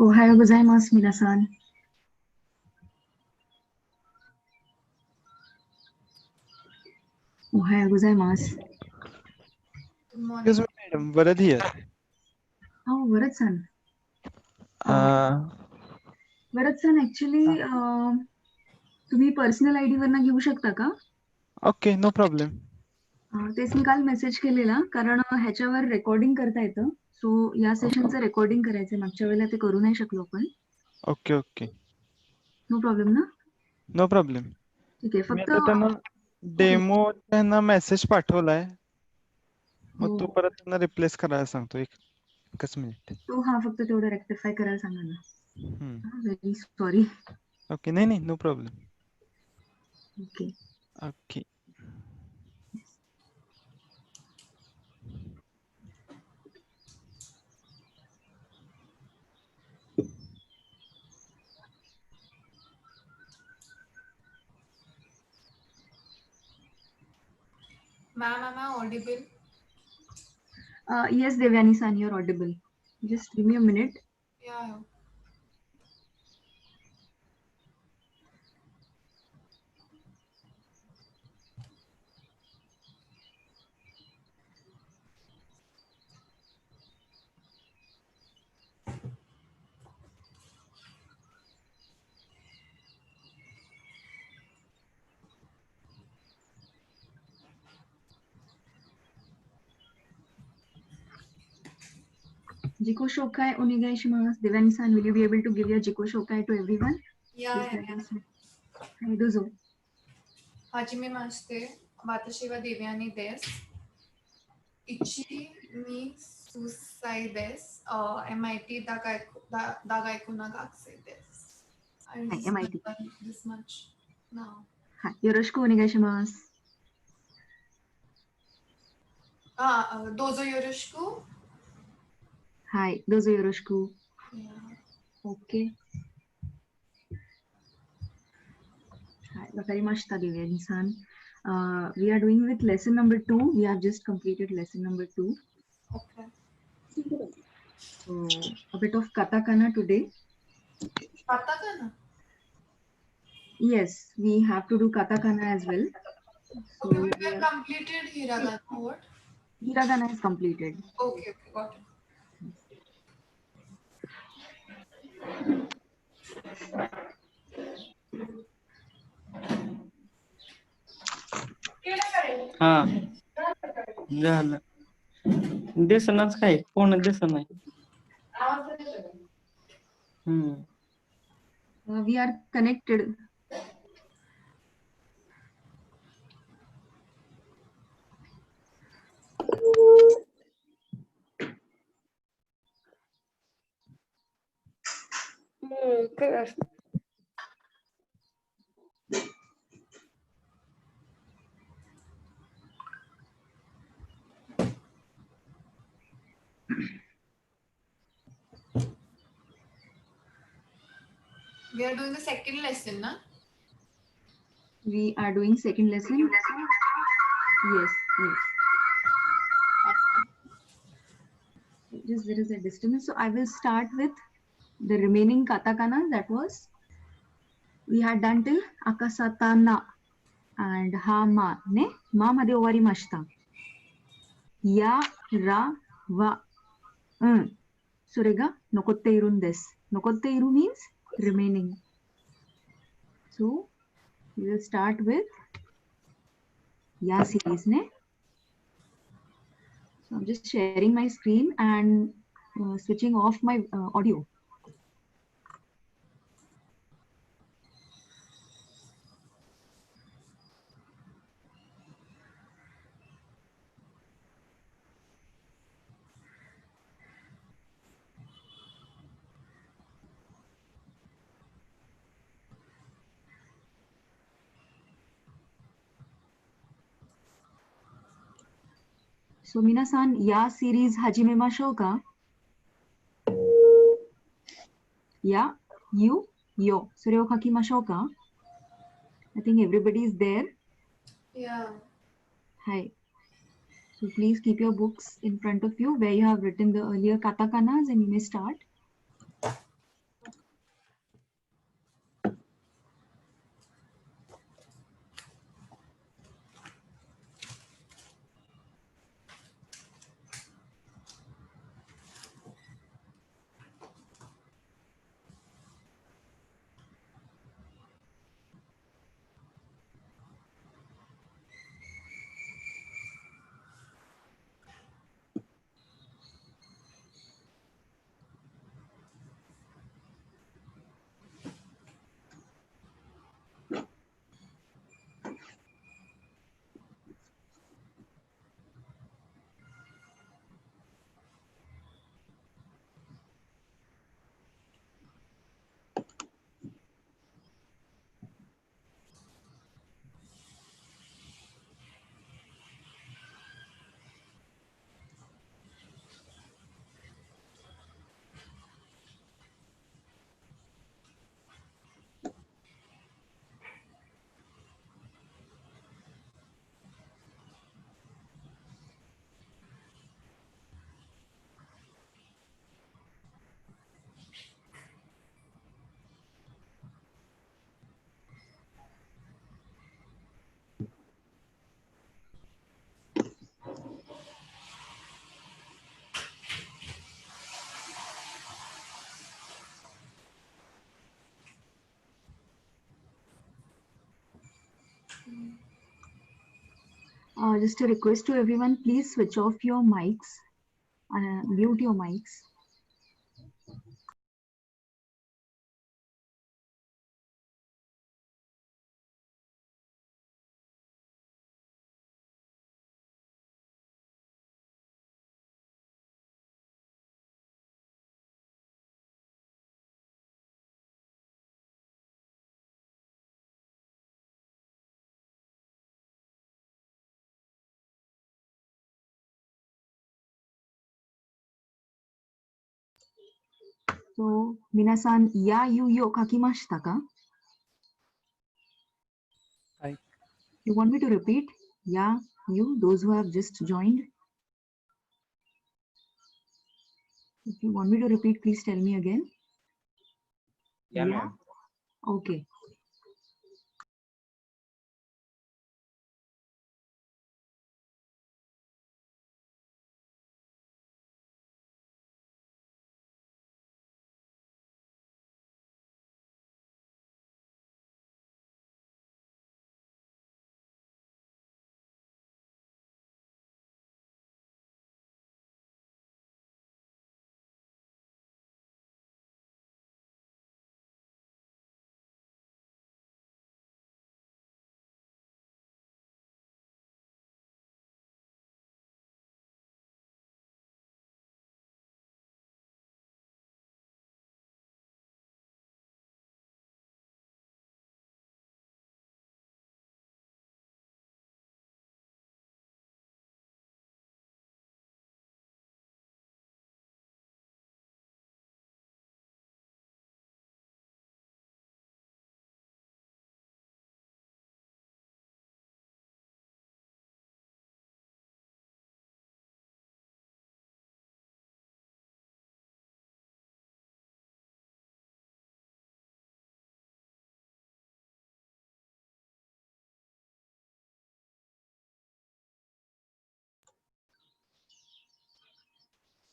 おはようございます、皆さん。おはようございます。 Good morning. Excuse me, madam. Varad here. Oh, Varad san. Varad san, actually, तुम्ही personal ID वरनं घेऊ शकता का? Okay, no problem. तेच मी काल मेसेज केलेला, कारण ह्याच्यावर रेकॉर्डिंग करता येतं. सो या सेशनचं रेकॉर्डिंग करायचंय. मागच्या वेळेला ते करू नाही शकलो आपण. Okay, okay. नो प्रॉब्लेम ना? No problem. ठीक आहे. मी फक्त आता त्यांना डेमो त्यांना मेसेज पाठवलाय. मग हो, तू परत त्यांना रिप्लेस करायला सांगतो. एकच मिनिट. तो हा फक्त तेवढं रेक्टिफाय करायला सांगा ना. हम्म. Very sorry. ओके, नाही नाही, no problem. Okay. Okay. Ma'am, am I audible? Yes, Devyani san, you're audible. Just give me a minute. Yeah. Jiko Shokai onegaishimasu. Devyani-san, will you be able to give your Jiko Shokai to everyone? Yeah.はい、どうぞ。はじめまして。私はデビアニです。1、2、数歳です。MIT 大学の学生です。I will Hi, just MIT. learn this much now. はい、よろしくお願いします。どうぞよろしく。はい、どうぞよろしく。 Yeah. OK。はい、わかりました、デヴィアニさん。We are doing with lesson number 2. We have just completed lesson number 2. Okay. So, a bit of katakana today. Katakana? Yes, we have to do katakana as well. So, Okay, we have completed hiragana. What? hiragana is completed. Okay, got it. हा झालं दिसनाच काय कोण दिसत नाही. We are connected. We are doing the second lesson, na? We are doing second lesson. Yes, yes. Just there is a disturbance. So I will start with the remaining katakana. That was, we had done till akasatana and ha ma ne ma मध्ये ovary mashta. Ya ra wa surega nokotte irun desu. Nokotte iru means remaining. So we will start with ya series ne. So I'm just sharing my screen and switching off my audio. So minasan, ya series hajimemashou ka? Ya, you, yo. それを書きましょうか? I think everybody is there. Yeah. Hi. So please keep your books in front of you where you have written the earlier katakanas and you may start. just a request to everyone, please switch off your mics, mute your mics. So, minasan, ya yu yo kakimashita ka? Hi. You want me to repeat? Ya, you, those who have just joined. If you want me to repeat, please tell me again. Yeah, ma'am. Okay.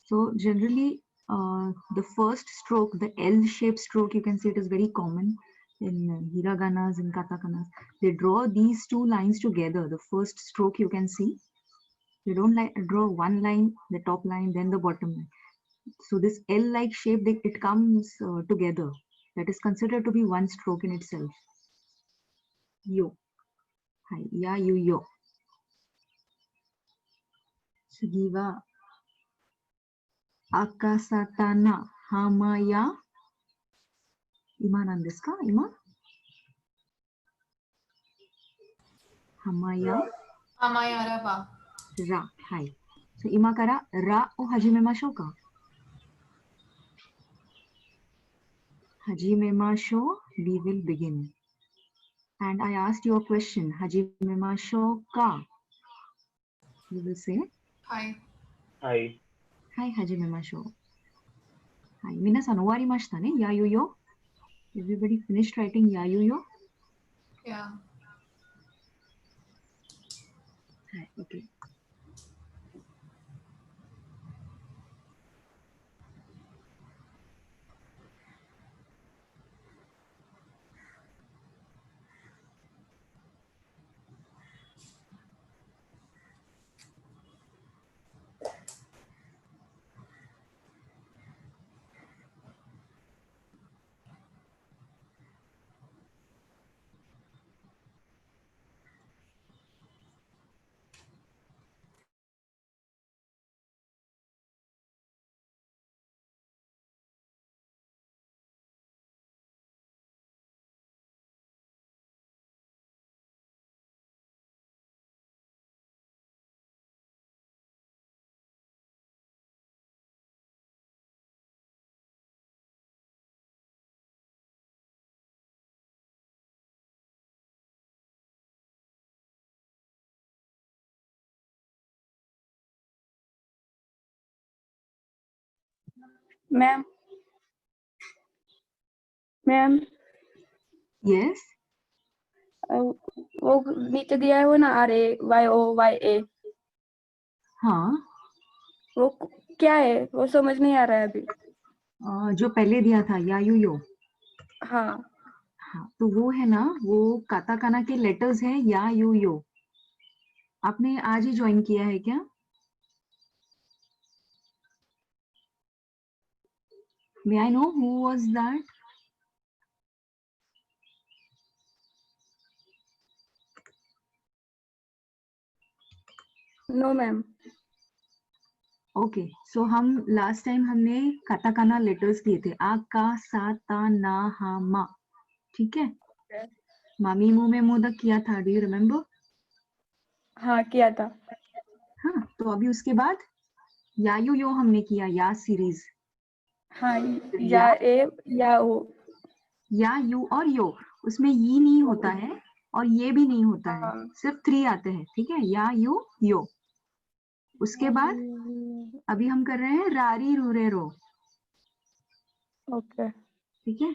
So generally, the first stroke, the L-shaped stroke, you can see it is very common in hiraganas and katakanas. They draw these two lines together. The first stroke you can see. They don't draw one line, the top line, then the bottom line. So this L-like shape, it comes together. That is considered to be one stroke in itself. Yo. Hi. Ya, you, yo. Sugiwa. Akasatana hamaya. Ima nan desu ka? Ima? Hamaya Hamaya wa. ra. Hai. So ima kara ra o hajimemashou ka? Hajimemashou, we will begin. And I asked you a question. Hajimemashou ka? You will say? Hi. Hi. Hai, hajimemashou. Hai. Minasan owarimashita ne? Ya yu yo? Everybody finished writing ya yu yo? Yeah. Hai. Okay. Ma'am ma'am Yes. वो नीचे दिया है वो ना RAYOYA हाँ. वो क्या है वो समझ नहीं आ रहा है अभी. जो पहले दिया था या यू यो. हाँ हाँ, तो वो है ना, वो काताकाना के लेटर्स हैं या यू यो. आपने आज ही ज्वाइन किया है क्या? May I know who was that? No, ma'am. Okay so हम लास्ट टाइम हमने काताकाना लेटर्स किए थे आ का सा ता ना हा मा, ठीक है? मामी मुंह में मोदक किया था, डू यू रिमेम्बर? हाँ किया था। हाँ, तो अभी उसके बाद या यू यो हमने किया, या सीरीज। हाँ या ए या ओ। या यू और यो, उसमें ये नहीं होता है और ये भी नहीं होता है, हाँ। सिर्फ 3 आते हैं, ठीक है? या यू यो। उसके बाद अभी हम कर रहे हैं रारी रूरे रो, ओके। ठीक है?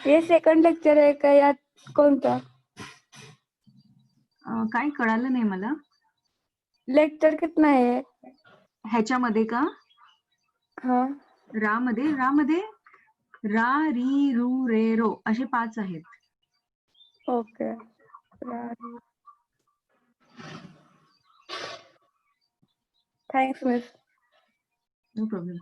ये सेकंड लेक्चर आहे का या कोणता? काय कळालं नाही मला लेक्चर कितना आहे? ह्याच्यामध्ये का हाँ रामध्ये रा री रू रे रो असे 5 आहेत. Okay. Thanks miss. No problem.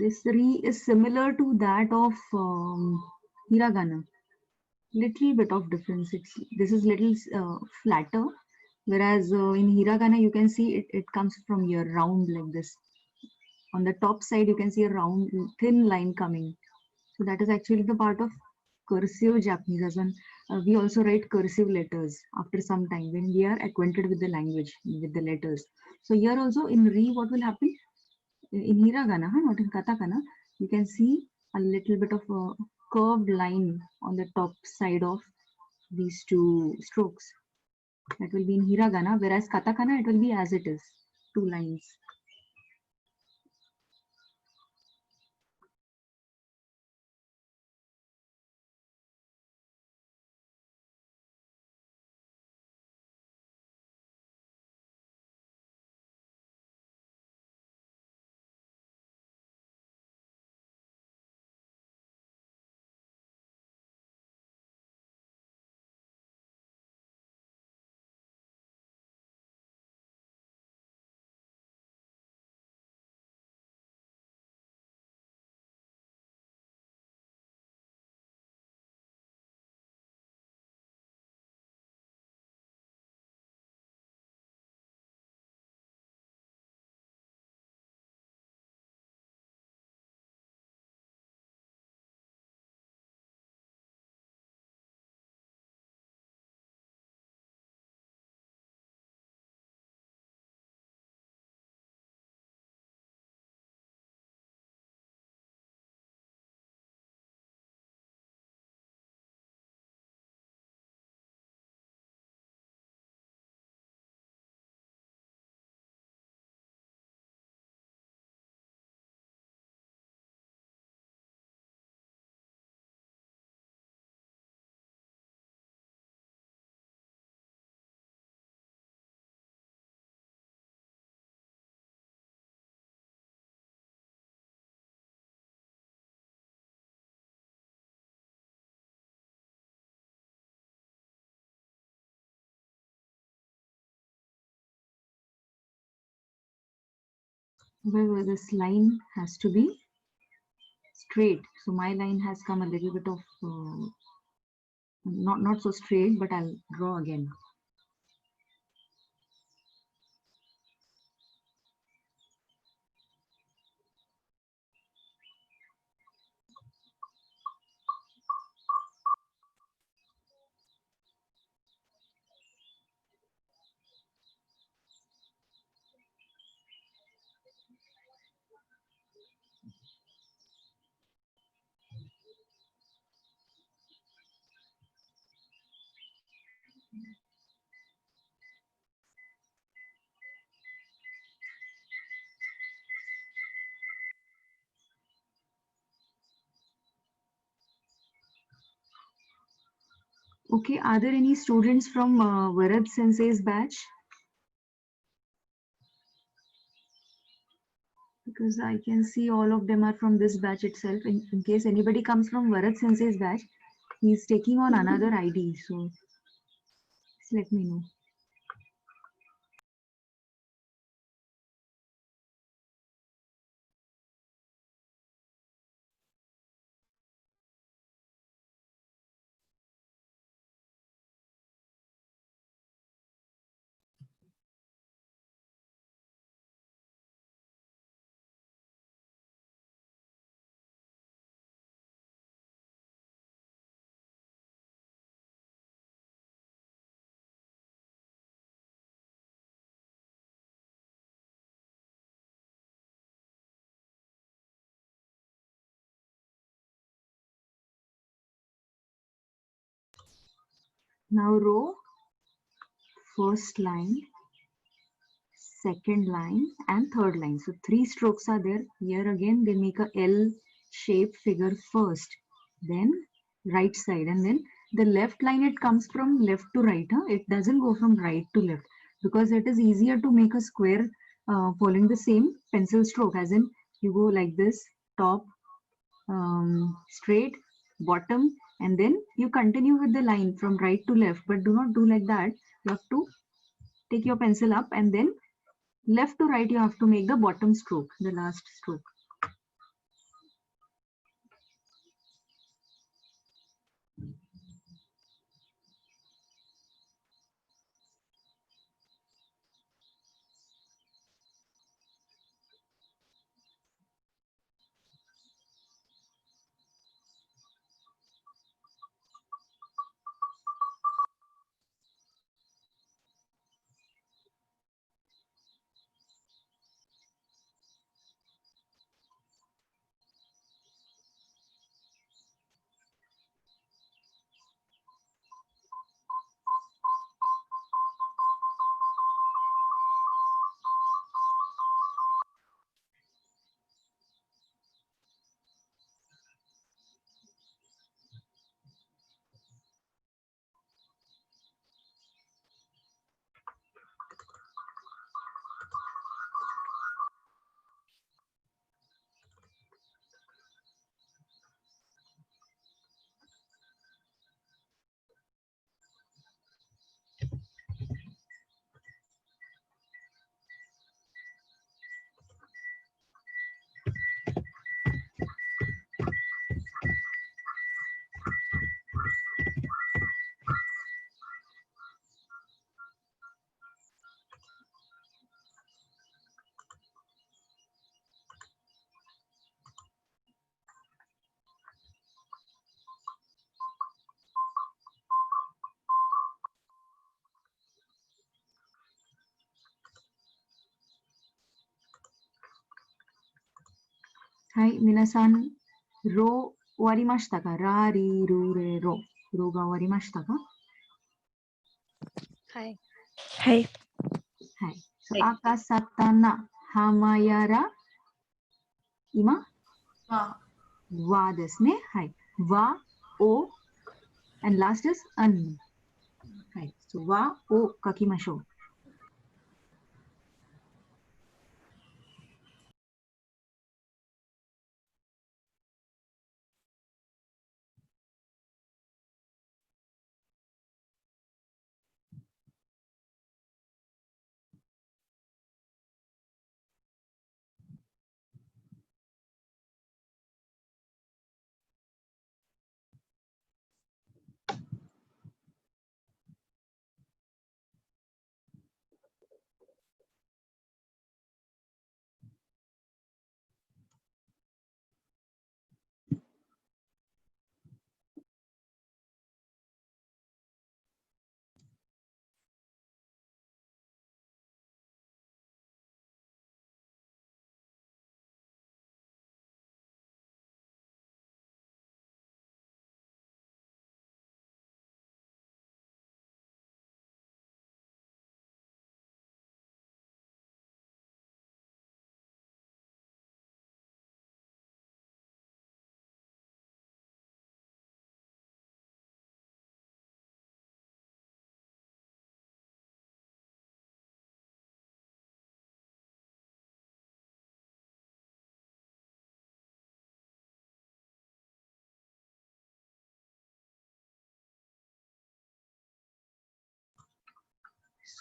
This re is similar to that of hiragana. Little bit of difference. This is little flatter, whereas in hiragana you can see it comes from here round like this. On the top side you can see a round thin line coming. So that is actually the part of cursive Japanese, as in we also write cursive letters after some time when we are acquainted with the language, with the letters. So here also in re, what will happen? In hiragana, not in katakana, you can see a little bit of a curved line on the top side of these two strokes. That will be in hiragana, whereas katakana, it will be as it is, 2 lines. However, this line has to be straight. So my line has come a little bit of not so straight, but I'll draw again. Okay, are there any students from Varad Sensei's batch? Because I can see all of them are from this batch itself. In case anybody comes from Varad Sensei's batch, he's taking on another ID. So just let me know. Now row, first line, second line and third line. So 3 strokes are there. Here again they make a L shape figure first, then right side, and then the left line, it comes from left to right. It doesn't go from right to left, because it is easier to make a square following the same pencil stroke, as in you go like this, top, straight, bottom, and then you continue with the line from right to left, but do not do like that. You have to take your pencil up, and then left to right you have to make the bottom stroke, the last stroke. Hi, minasan, ro warimashita ka? Ra, ri, ru, re, ro. Ro ga warimashita ka? Hi. Hi. So, Hi. akasatana hamayara ima Ma. wa desu ne. Hi. Wa, o, and last is an. Hi. So, wa, o kakimashou.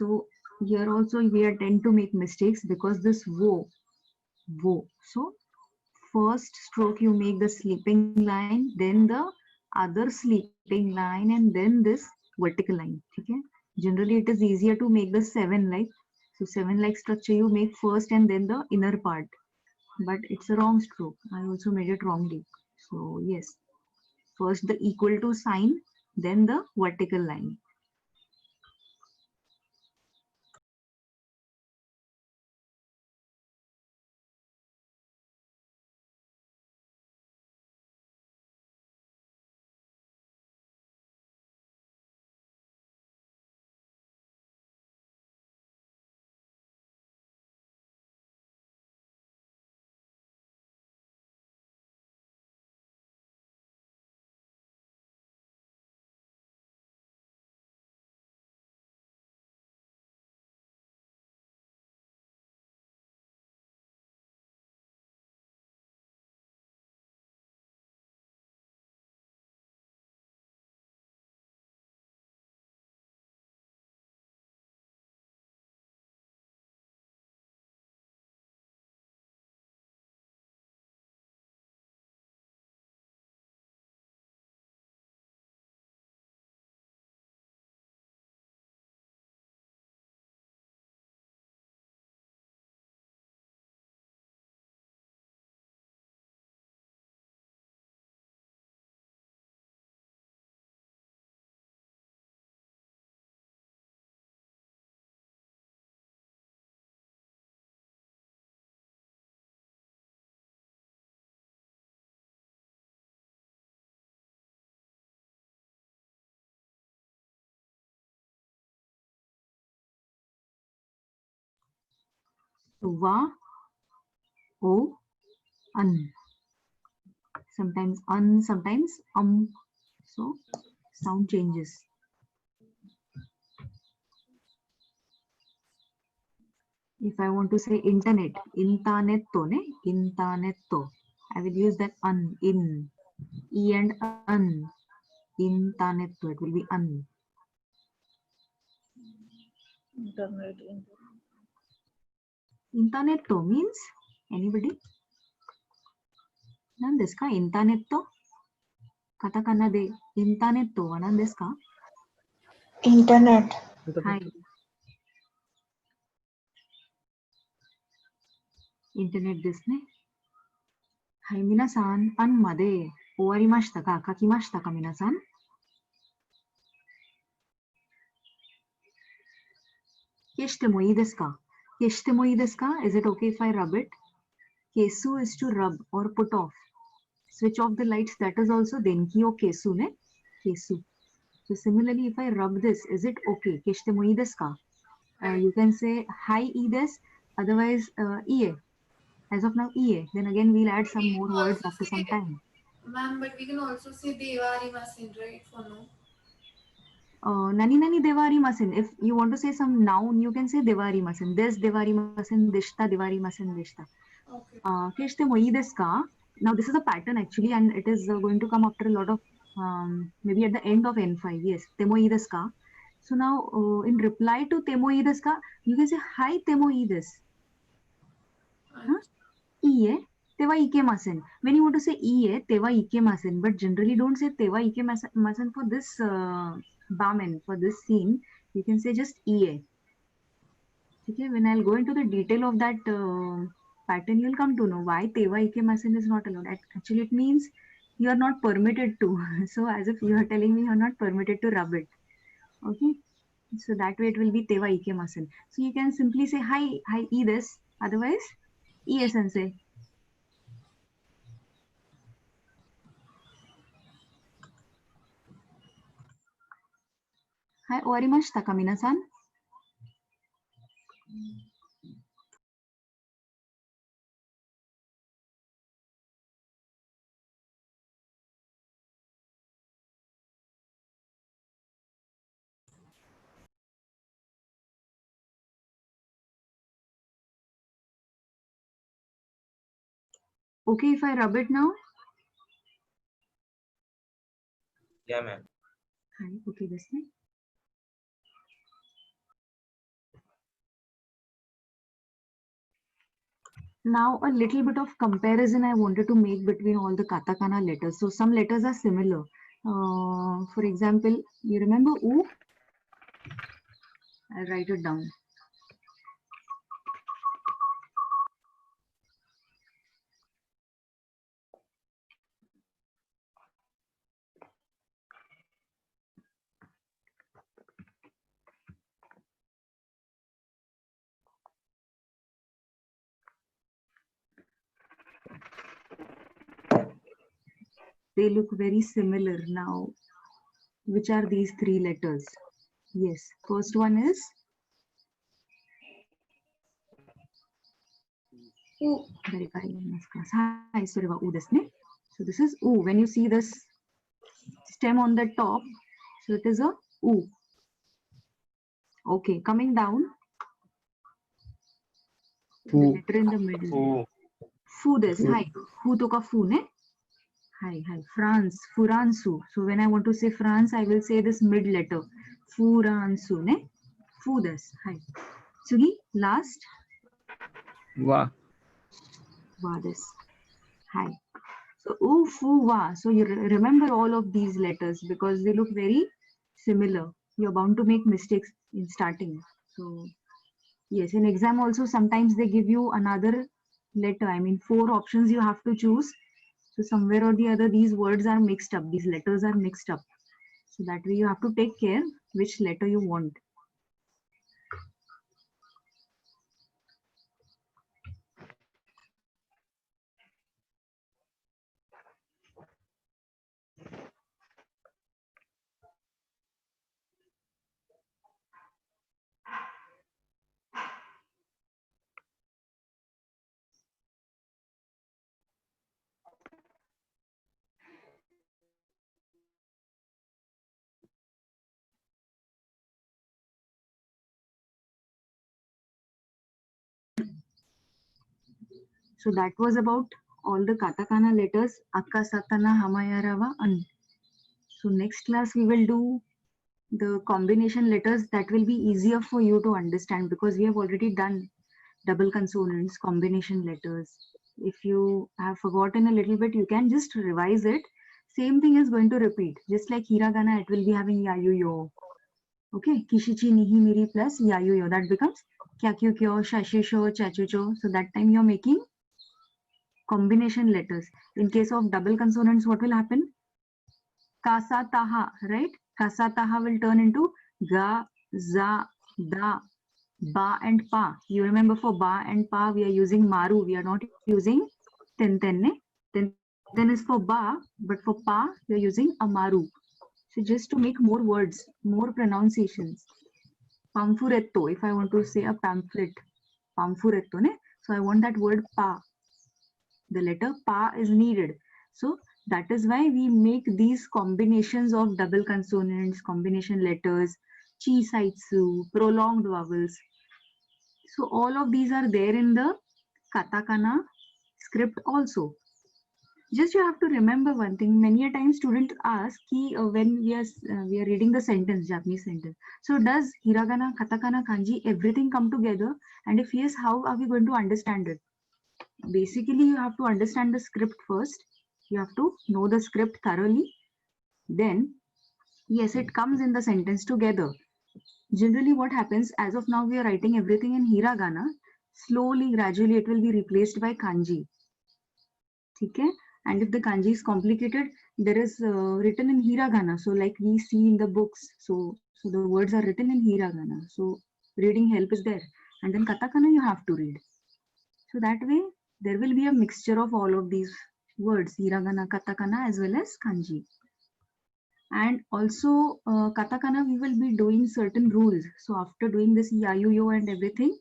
So here also we are tend to make mistakes because this wo. So first stroke you make the sleeping line, then the other sleeping line, and then this vertical line. Okay. Generally it is easier to make the 7 like. So 7 like structure you make first and then the inner part. But it's a wrong stroke. I also made it wrongly. So yes, first the equal to sign, then the vertical line. So va, o, an. Sometimes un, sometimes So sound changes. If I want to say internet, intanetto, ne? Intanetto. I will use that un, in, e and un. Intanetto, it will be un. Intanetto means anybody? Nan desu ka? Intanetto? Katakana de intanetto wa nan desu ka? Internet. Hi. Internet desu ne. Hai, minasan, an made owarimashita ka? Kakimashita ka, minasan? Keshite mo ii desu ka? Keshite mo ii desu ka? Is it okay if I rub it? Kesu is to rub or put off. Switch off the lights, that is also denki o kesu ne? Kesu. So similarly, if I rub this, is it okay? Keshite mo ii desu ka? You can say hi ii desu, otherwise ie. As of now, ie. Then again, we'll add some more words after some time. Ma'am, but we can also say Devari Masin, right? For no. Nani nani devari masin. If you want to say some noun, you can say devari masin. Des devari masin deshta, devari masin deshta. Okay. Keshite mo ii desu ka? Now this is a pattern actually, and it is going to come after a lot of maybe at the end of N5. Yes, temo ii desu ka? So now in reply to temo ii desu ka, you can say hi temo ii desu. Huh? Ie, tewa ikemasen. When you want to say ie, tewa ikemasen, but generally don't say tewa ikemasen for this barman, for this scene. You can say just ie. Okay, when I'll go into the detail of that pattern, you'll come to know why tewa ikemasen is not allowed. Actually, it means you are not permitted to. So as if you are telling me you are not permitted to rub it. Okay, so that way it will be tewa ikemasen. So you can simply say hi, ii desu. Otherwise, ie sensei. Hi, owarimashita ka, minasan? Okay, if I rub it now? Yeah, ma'am. Hi, okay, this thing. Now a little bit of comparison I wanted to make between all the katakana letters. So some letters are similar. For example, you remember U? I'll write it down. They look very similar now. Which are these three letters? Yes, first one is U. Hi, Surya, U this ne? So this is U. When you see this stem on the top, so it is a U. Okay, coming down, the Fu. letter in the middle. Fu. Fu this. Fu. Hi. Fu to ka fu ne? Hi, hi. France. Furansu. So when I want to say France, I will say this mid letter. Furansu ne? Fu this. Hi. Sugi, last. Wa. Wa this. Hi. So U, Fu, Wa. So you remember all of these letters because they look very similar. You're bound to make mistakes in starting. So yes, in exam also sometimes they give you another letter. I mean 4 options you have to choose. So somewhere or the other these words are mixed up. These letters are mixed up. So that way you have to take care which letter you want. So that was about all the katakana letters Akka, Satana, Hamayarava, An. So next class we will do the combination letters that will be easier for you to understand because we have already done double consonants, combination letters. If you have forgotten a little bit, you can just revise it. Same thing is going to repeat. Just like hiragana, it will be having yayu yo. Okay, kishichi nihi miri plus yayu yo. That becomes kyakyu kyo, shashisho, chachucho. So that time you're making combination letters. In case of double consonants, what will happen? Kasa taha, right? Kasa taha will turn into ga, za, da, ba and pa. You remember for ba and pa, we are using maru. We are not using tenten. Tenten is for ba, but for pa, we are using a maru. So just to make more words, more pronunciations. Pamfuretto, if I want to say a pamphlet, pamfuretto, ne? So I want that word pa. The letter pa is needed. So that is why we make these combinations of double consonants, combination letters, chi saitsu, prolonged vowels. So all of these are there in the katakana script also. Just you have to remember one thing. Many a time students ask when we are reading the sentence, Japanese sentence. So does hiragana, katakana, kanji, everything come together? And if yes, how are we going to understand it? Basically, you have to understand the script first. You have to know the script thoroughly. Then, yes, it comes in the sentence together. Generally, what happens, as of now, we are writing everything in hiragana. Slowly, gradually, it will be replaced by kanji. Okay? And if the kanji is complicated, there is written in hiragana. So, like we see in the books, so the words are written in hiragana. So, reading help is there. And then katakana, you have to read. So, that way, there will be a mixture of all of these words, hiragana, katakana, as well as kanji. And also, katakana, we will be doing certain rules. So, after doing this yayu-yo and everything,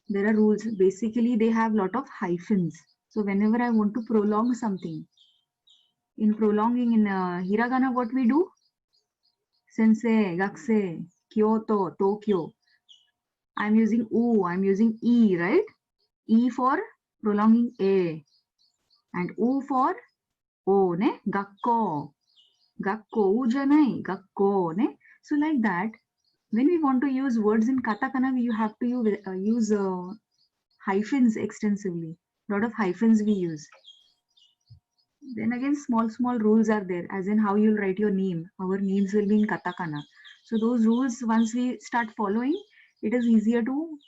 there are rules. Basically, they have a lot of hyphens. So, whenever I want to prolong something, in prolonging in hiragana, what we do? Sensei, gakse, Kyoto, Tokyo. I'm using U, I'm using E, right? E for prolonging A. And U for O, ne? Gakko. Gakko, U janai, gakko, ne? So like that, when we want to use words in katakana, we have to use hyphens extensively. Lot of hyphens we use. Then again, small rules are there, as in how you'll write your name. Our names will be in katakana. So those rules, once we start following, it is easier to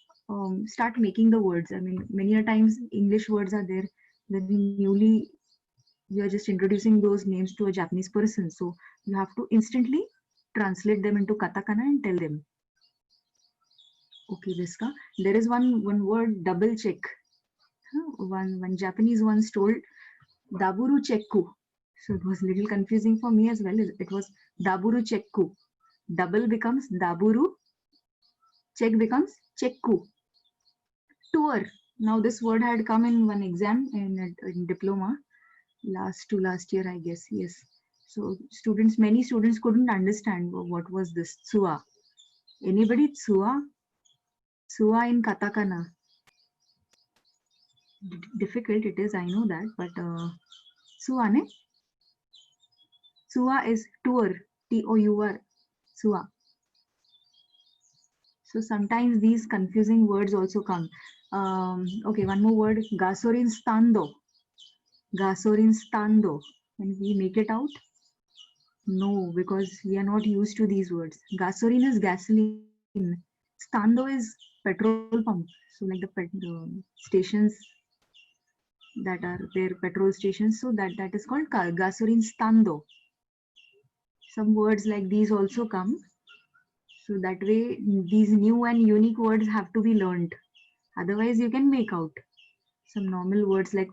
start making the words. I mean, many a times English words are there. Then newly you are just introducing those names to a Japanese person. So you have to instantly translate them into katakana and tell them. Okay, Viska. There is one word, double check. One Japanese once told Daburu Chekku. So it was a little confusing for me as well. It was Daburu Chekku. Double becomes Daburu. Check becomes Chekku. Tour. Now this word had come in one exam in diploma last year, I guess. Yes. So many students couldn't understand what was this Tsua. Anybody Tsua? Tsua in katakana. Difficult it is, I know that, but Tsua ne? Tsua is tour, T-O-U-R, Tsua. So sometimes these confusing words also come. Okay, one more word, gasoline stando. Gasoline stando. Can we make it out? No, because we are not used to these words. Gasoline is gasoline. Stando is petrol pump. So like the stations that are there, petrol stations. So that is called gasoline stando. Some words like these also come. So that way, these new and unique words have to be learned. Otherwise, you can make out some normal words like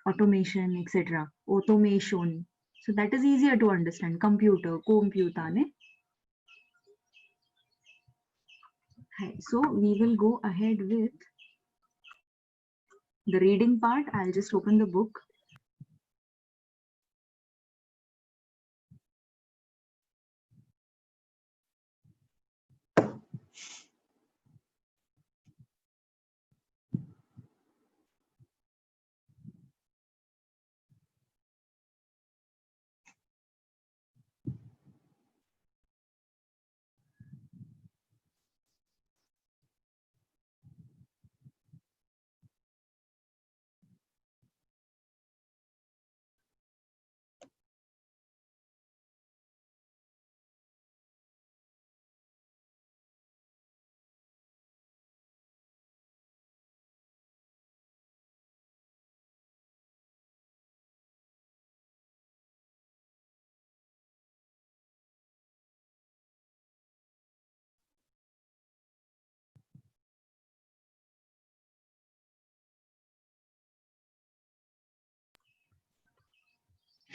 automation, etc. Automation. So that is easier to understand. Computer, computer. Ne? So we will go ahead with the reading part. I'll just open the book.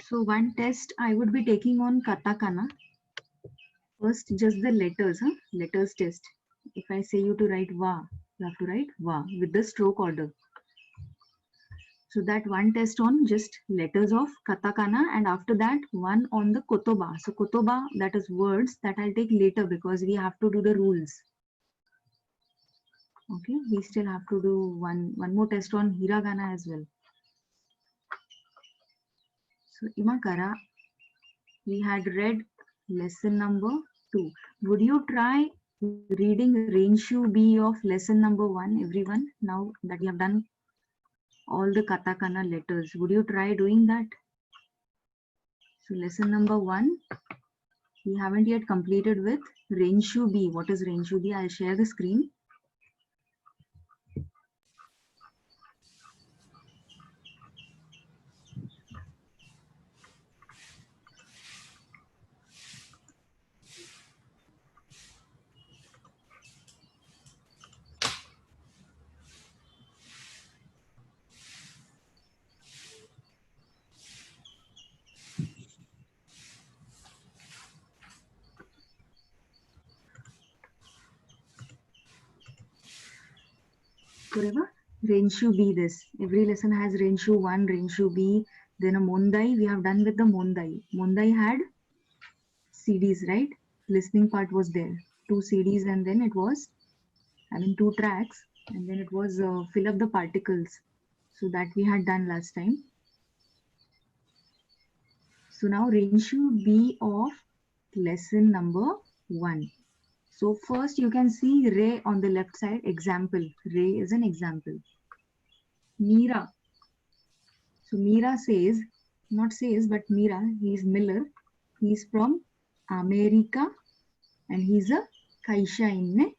So one test I would be taking on katakana. First, just the letters, letters test. If I say you to write va, you have to write va with the stroke order. So that one test on just letters of katakana, and after that one on the kotoba. So kotoba, that is words, that I'll take later because we have to do the rules. Okay, we still have to do one more test on hiragana as well. So imakara, we had read lesson number 2. Would you try reading Renshu B of lesson number 1, everyone? Now that you have done all the katakana letters, would you try doing that? So lesson number 1, we haven't yet completed with Renshu B. What is Renshu B? I'll share the screen. Forever, Renshu B this. Every lesson has Renshu 1, Renshu B, then a Mondai. We have done with the Mondai. Mondai had CDs, right? Listening part was there. 2 CDs, and then it was, 2 tracks, and then it was fill up the particles. So that we had done last time. So now Renshu B of lesson number 1. So first you can see Ray on the left side. Example. Ray is an example. Meera. So Meera says, not says, but Meera, he is Miller. He is from America and he's a Kaisha inne.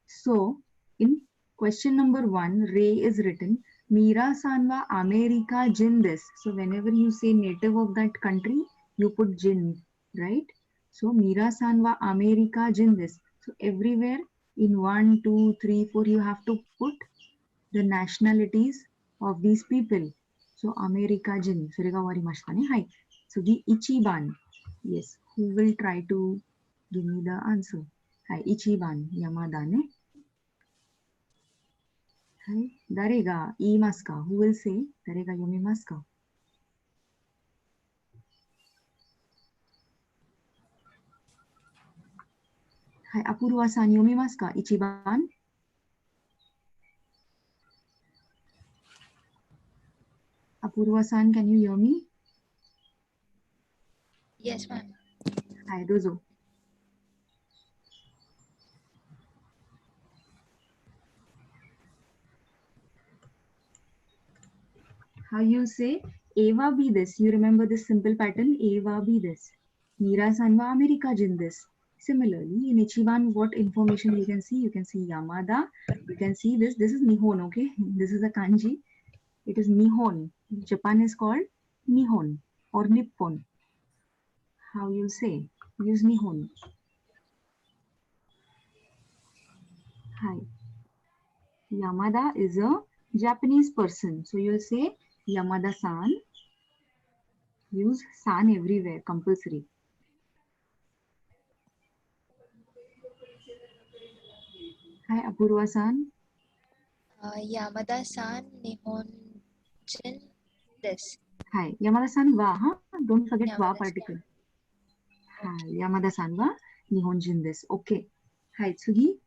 So in question number 1, Ray is written, Meera Sanva America Jindis. So whenever you say native of that country, you put Jind, right? So Meera Sanva America Jindis. So everywhere in 1, 2, 3, 4, you have to put the nationalities of these people. So America Jin. Hi. So the Ichiban. Yes. Who will try to give me the answer? Hi. Ichiban. Yamada ne. Hi. Darega imasu ka? Who will say? Darega yomimasu ka? Hi. Apurwa-san yomimasu ka? Ichiban. Apurwa-san, can you hear me? Yes, ma'am. Hi, dozo. How you say Eva be this? You remember this simple pattern? Eva be this. Meera Sanva America Jin this. Similarly, in Ichiban, what information we can see? You can see Yamada. You can see this. This is Nihon, okay? This is a kanji. It is Nihon. Japan is called Nihon or Nippon. How you say? Use Nihon. Hi. Yamada is a Japanese person. So you'll say Yamada-san. Use san everywhere, compulsory. Hi, Apurwa-san. Yamada-san Nihon Jin this. Hi, Yamada-san wa, huh? Don't forget wa Yamada-san. particle. Hi, Yamada-san wa Nihon Jin desu. Okay. Hi, Tsugi.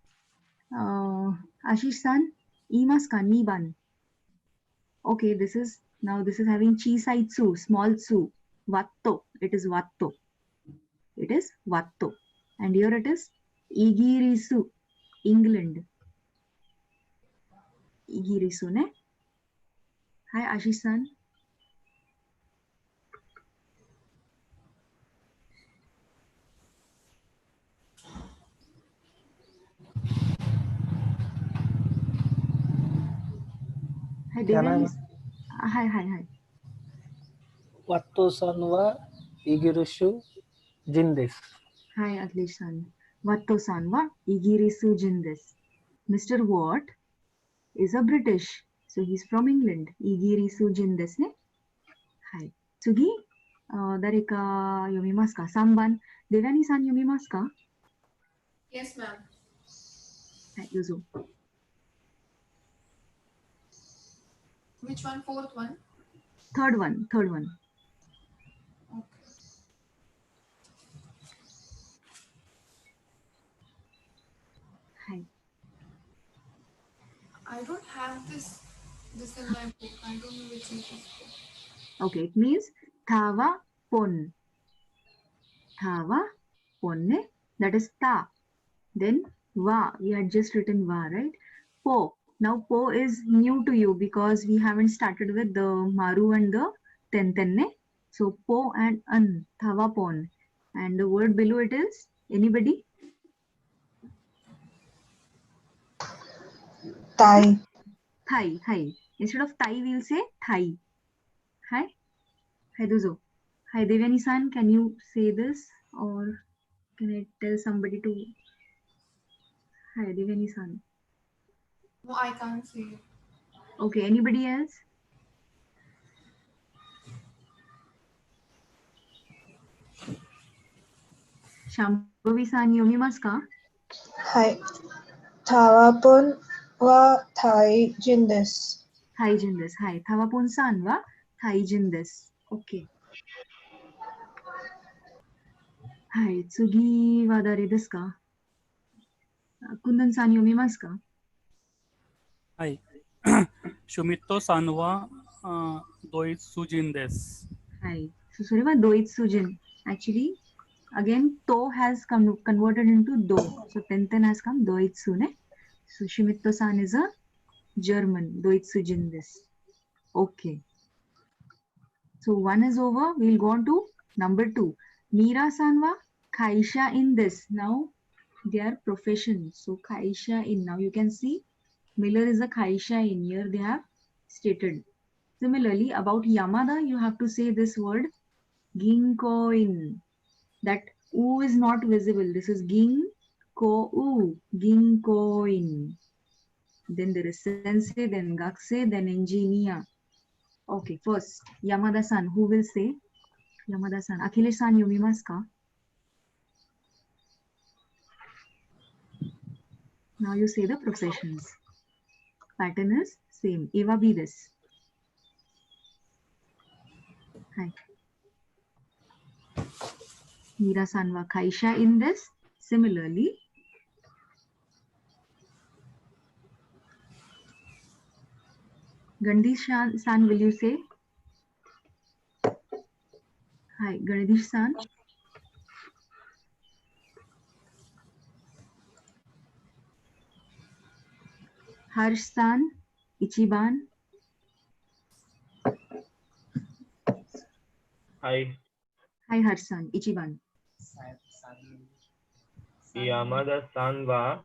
Ashish-san, imasu ka? Niban. Okay, this is having chisaitsu, small tsu. Watto. It is watto. It is watto. And here it is igirisu, England. Igirisu ne? Hi, Ashish-san. Hi, Devani. Hi. Watto-san wa Igirisu Jin desu. Hi, Adlish-san. Watto-san wa Igirisu Jin desu. Mr. Watt is a British. So he's from England. Igirisu Jin desu ne? Hi. Tsugi, dareka yomimasu ka? Samban. Devani-san yomimasu ka? Yes, ma'am. Hi, Yuzu. Which one? Fourth one? Third one. Okay. Hi. I don't have this in my book. I don't know which is this book. Okay, it means Thava Pon. Thava Ponne, that is Ta. Then Va, we had just written Va, right? Po. Now Po is new to you because we haven't started with the Maru and the Tentenne. So Po and An, Thava Pon. And the word below it is, anybody? Thai. Thai. Instead of Thai, we'll say Thai. Hi. Hi, Duzo. Hi, Devyani-san, can you say this or can I tell somebody to? Hi, Devyani-san. No, I can't see it. Okay, anybody else? Shambhavi-san, yomimasu ka? Hi. Thawapon wa Thai Jin desu. Thai jin desu. Hi. Thawapon-san wa Thai jin desu. Okay. Hi. Tsugi wa dare desu ka? Kundan-san, yomimasu ka? Hi. Shumito san wa doitsu jin desu. Hi. So, sore wa doitsu jin. Actually, Again, to has converted into do. So tenten has come doitsune. So Shimitto-san is a German. Doitsujin this. Okay. So one is over. We'll go on to number 2. Mira-san wa kaisha in this. Now their profession. So kaisha in. Now you can see Miller is a kaisha in. Here they have stated. Similarly, about Yamada, you have to say this word ginkoin. That u is not visible. This is ginko-u, ginkoin. Then there is sensei, then gakse, then engineer. Okay, first, Yamada-san. Who will say? Yamada-san. Akhilesh-san, yomimasu ka? Now you say the professions. Pattern is same. Eva, be this. Hi. Mira-san wa kaisha in this. Similarly, Gandish-san, will you say? Hi, Gandish-san. Harsh-san, Ichiban. Hi. Hi, Harsh-san, Ichiban. Yamada-san wa.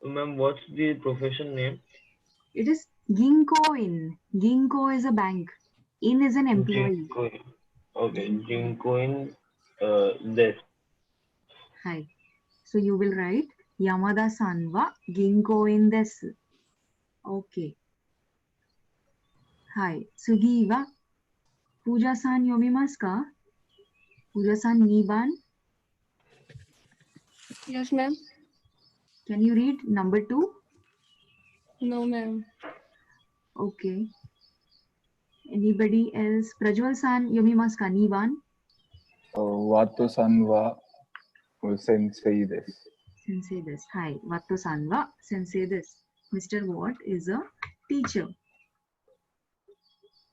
Ma'am, what's the profession name? It is Ginko in. Ginko is a bank. In is an employee. Jinkoin. Okay, Jinkoin desk. Hi. So you will write Yamada-san wa Ginko in desu. Okay. Hi. Sugi wa Pooja-san yomimasu ka? Pooja-san, Niban. Yes, ma'am. Can you read number 2? No, ma'am. Okay. Anybody else? Prajwal-san yomimasu ka? Niban. Wato-san wa sensei desu. Sensei desu. Hi. Watto-san wa sensei desu. Mr. Watt is a teacher.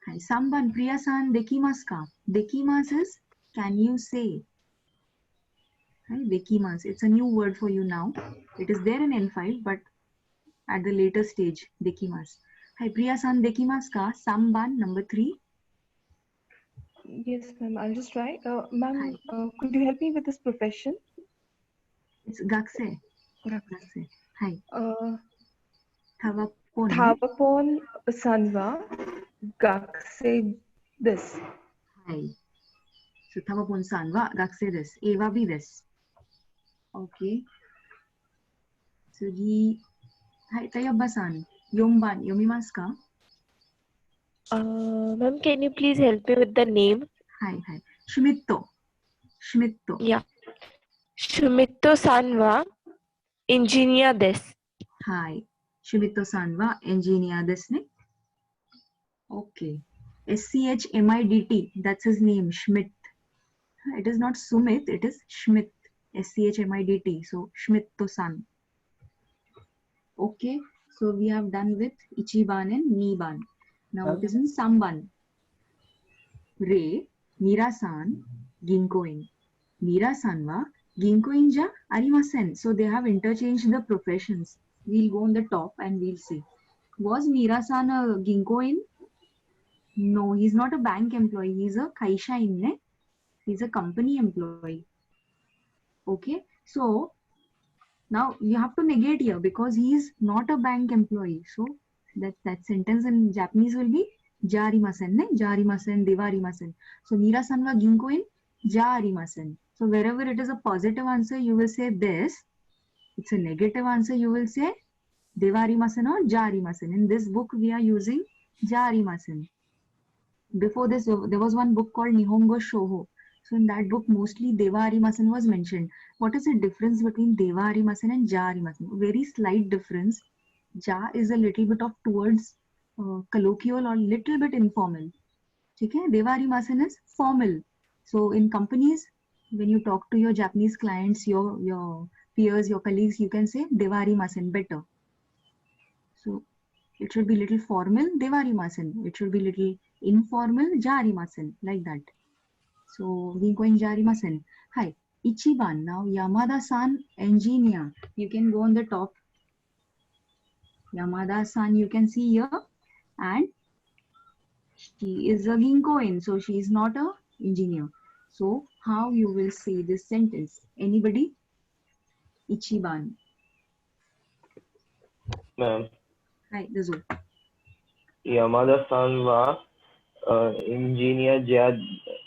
Hi. Samban, Priya-san dekimasu ka? Dekimasu is can you say? Hi, dekimasu. It's a new word for you now. It is there in N5, but at the later stage, dekimasu. Hi, Priya-san dekimasu ka? Samban, number 3. Yes, ma'am. I'll just try. Ma'am, Hi. could you help me with this profession? It's gakse. Gakse. Hi. Thawapon. Thawapon sanwa gakse this. Hi. So Thawapon san wa gakse desu. Eva bi desu. Okay. So hi, Tayabba-san. Yomban, yomimasu ka? Ma'am, can you please help me with the name? Hi. Shmitto. Yeah. Shumito-san wa engineer desu. Hi. Shmitto-san wa engineer desu ne? Okay. SCHMIDT. That's his name. Schmidt. It is not Sumit. It is Schmidt. SCHMIDT. So Schmitto-san. Okay. So we have done with Ichiban and Niban. Now it is in Samban. Re, Mira-san, Ginkoin. Mira-san wa Ginkoin ja arimasen. So they have interchanged the professions. We'll go on the top and we'll see. Was Mira-san a Ginkoin? No, he's not a bank employee. He's a kaisha in ne. He's a company employee. Okay. So now you have to negate here because he is not a bank employee. So that sentence in Japanese will be jarimasen, ne? Jarimasen, devarimasen. So Mira-san wa ginkoin jarimasen. So wherever it is a positive answer, you will say this. It's a negative answer, you will say devarimasen or jarimasen. In this book, we are using jarimasen. Before this, there was one book called Nihongo Shoho. So in that book, mostly Deva Arimasen was mentioned. What is the difference between Deva Arimasen and Ja Arimasen? Very slight difference. Ja is a little bit of towards colloquial or little bit informal. Okay? Deva Arimasen is formal. So in companies, when you talk to your Japanese clients, your peers, your colleagues, you can say Deva Arimasen better. So it should be little formal, Deva Arimasen. It should be little informal, Ja Arimasen, like that. So ginkoin jarimasen. Hi. Ichiban. Now Yamada-san engineer. You can go on the top. Yamada-san you can see here, and she is a ginkoin, so she is not a engineer. So how you will say this sentence? Anybody? Ichiban. Ma'am, Hi, Dazu. Yamada-san wa engineer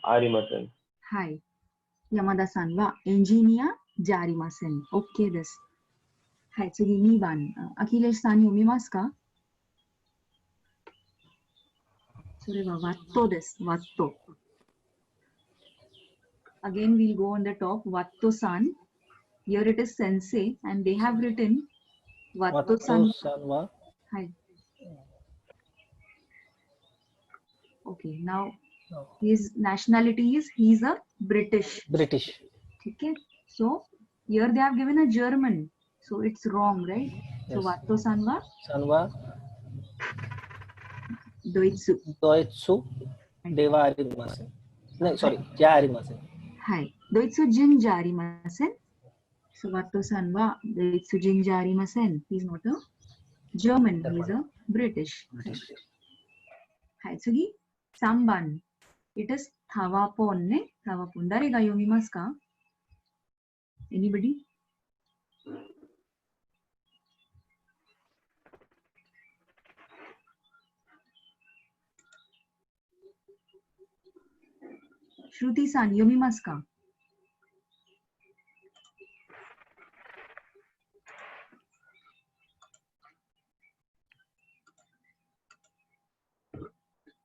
arimasen. Hi. Yamada-san wa engineer jarimasen. Okay, this. Hi, tsugi 2番. Akilesh-san 読みますか? それは Watto です。Watto. Again, we'll go on the top. Watto-san. Here it is sensei, and they have written Watto-san. wa. Hi. Okay, now his nationality is he's a British. Okay, so here they have given a German, so it's wrong, right? So Watto-san wa Doitsu. Deva arimasen. No, sorry, ja arimasen. Hi. Doitsu jin jarimasen. So Watto-san wa Doitsu jin jarimasen. He's not a German, he's a British. Hi, tsugi 3番. It is Thawapon ne. Thawapon. 誰が読みますか? Anybody? Shruti-san 読みますか?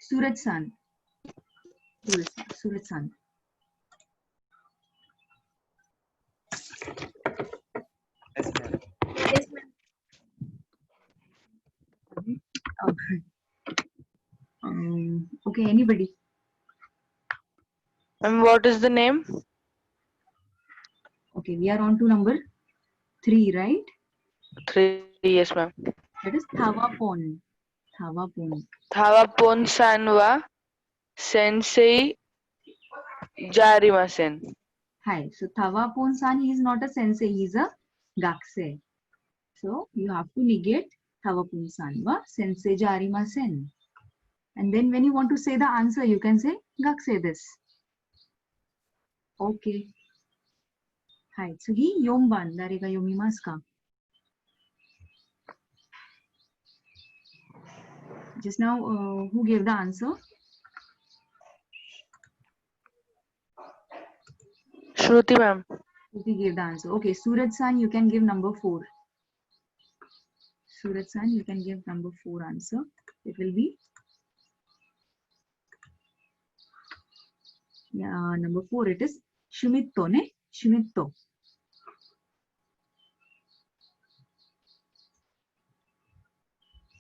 Suraj-san. Suraj-san. Yes, ma'am. Yes, ma'am. Okay. Okay, anybody? And what is the name? Okay, we are on to number 3, right? 3, yes, ma'am. That is Thawapon. Thawapon. Thawapon Sanwa Sensei Jarimasen. Hi. So Thawapon-san, he is not a sensei, he is a gakusei. So you have to negate Thawapon-san wa sensei jarimasen. And then when you want to say the answer, you can say gakusei desu. Okay. Hi. Tsugi 4番. 誰が読みますか? Just now, who gave the answer? Shruti ma'am. Shruti gave the answer. Okay, Suraj-san, you can give number 4. Suraj-san, you can give number 4 answer. It will be number 4. It is Shumitto ne? Shumitto.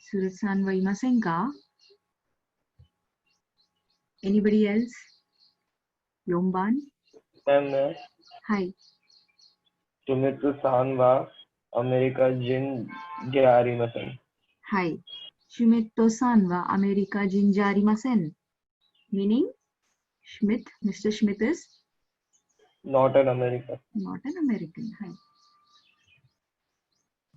Suraj-san wa imasen ka? Anybody else? 4番. Ma'am, Hi. Shumitto-san wa America jin arimasen. Hi. Shumitto-san wa America jin jarimasen. Meaning, Schmidt, Mr. Schmidt is Not an American. not an American. Hi.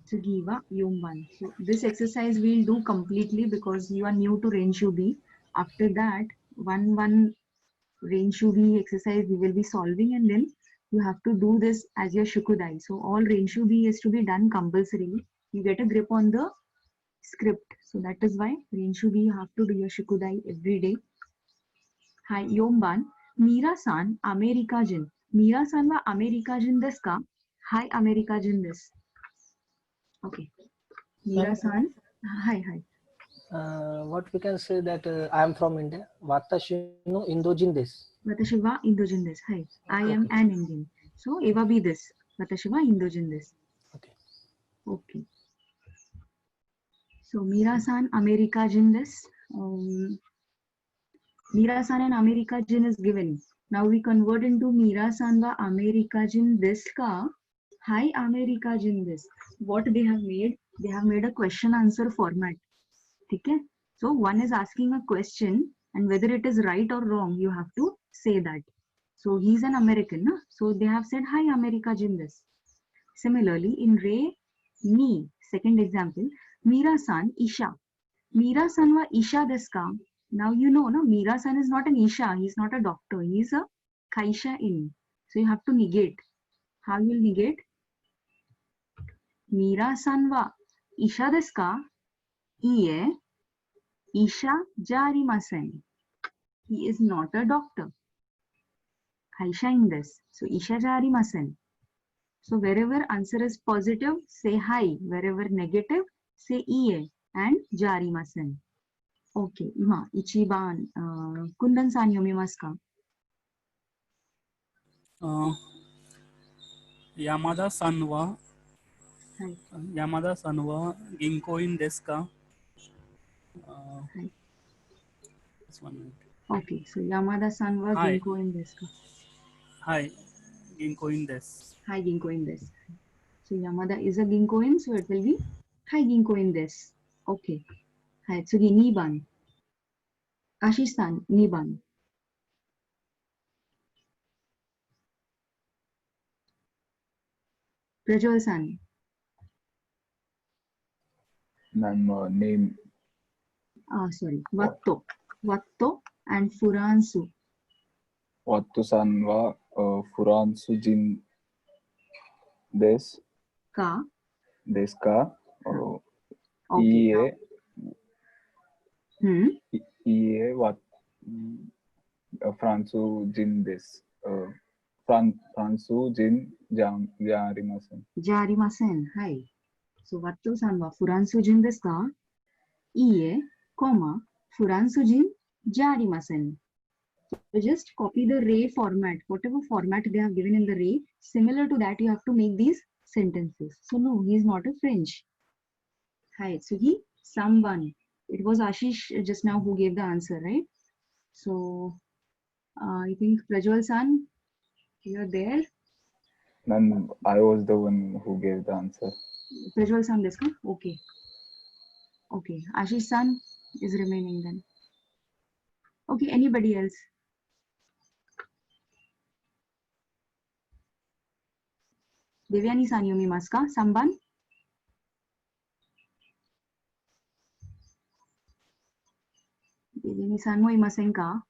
Tsugi wa 4番. So this exercise we'll do completely because you are new to Renshu B. After that, one Renshu B exercise we will be solving, and then you have to do this as your Shukudai. So all Renshu B is to be done compulsorily. You get a grip on the script. So that is why Renshu B you have to do your Shukudai every day. Hi, 4番. Mira-san, America jin. Mira-san wa America jin desu ka? Hi, America jin desu. Okay. Mira-san. Hi. What we can say that I am from India. Watashi no Indojin desu. Watashi wa Indojin desu. Hi. I am an Indian. So, eva bi desu. Watashi wa Indojin desu. Okay. So, Mira-san, America jin desu. Mira-san and America jin is given. Now we convert into Mira-san wa America jin desu ka? Hi, America jin desu. What they have made? They have made a question answer format. Okay? So one is asking a question, and whether it is right or wrong, you have to say that. So he's an American, no? So they have said, hi, America Jindes. Similarly, in Re, ni, second example, Mira-san, Isha. Mira-san wa Isha desu ka? Now you know, no? Mira-san is not an Isha. He's not a doctor. He's a kaisha-in. So you have to negate. How you will negate? Mira-san wa Isha desu ka? Iie, Isha jarimasen. He is not a doctor. Kaisha-in desu. So Isha jarimasen. So wherever answer is positive, say hi. Wherever negative, say iie and jarimasen. Okay, ima ichiban kundan san yomimasu ka? Yamada-san wa Hi. Yamada-san wa ginko-in desu ka? Hi. Just 1 minute. Okay, so Yamada-san wa Hi. ginko-in desu ka? Hi, ginko-in desu. Hi, ginko-in desu. So Yamada is a ginko-in, so it will be hi, ginko-in desu. Okay. Hi, tsugi 2番. Ashish-san, 2番. Prajwal-san. Ma'am, name. Sorry. Watto. Watto and Furansu. Watto-san wa Furansu jin desu. Ka. Desu ka? Okay. Iie wa Fransu jin desu. Fransu jin jarimasen. Jarimasen. Hi. So Watto-san wa Furansu jin desu ka? Iie, comma, Furansu jin jarimasen. So just copy the Re format. Whatever format they have given in the Re, similar to that you have to make these sentences. So no, he is not a French. Hi, Tsugi, someone. It was Ashish just now who gave the answer, right? So I think Prajwal-san, you're there. Ma'am, I was the one who gave the answer. Prajwal-san desu ka? Okay. Okay, Ashish-san is remaining then. Okay, anybody else? Devyani-san yomimasu ka? Samban? Devyani-san mo imasen ka?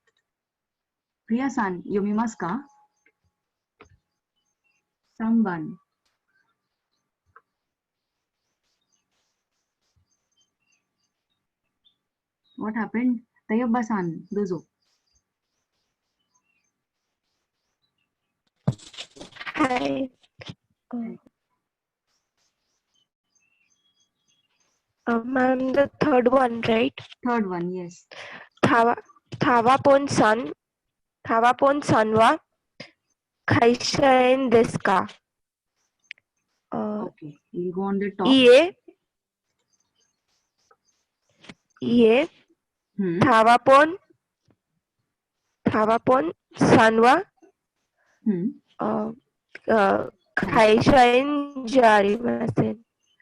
Priya-san yomimasu ka? Samban. What happened? Tayabba-san, dozo. Hi. Ma'am, the third one, right? Third one, yes. Thawapon-san wa kaisha-in desu ka? Okay, we'll go on the top. Iie, Thawapon-san wa kaisha-in jarimasen.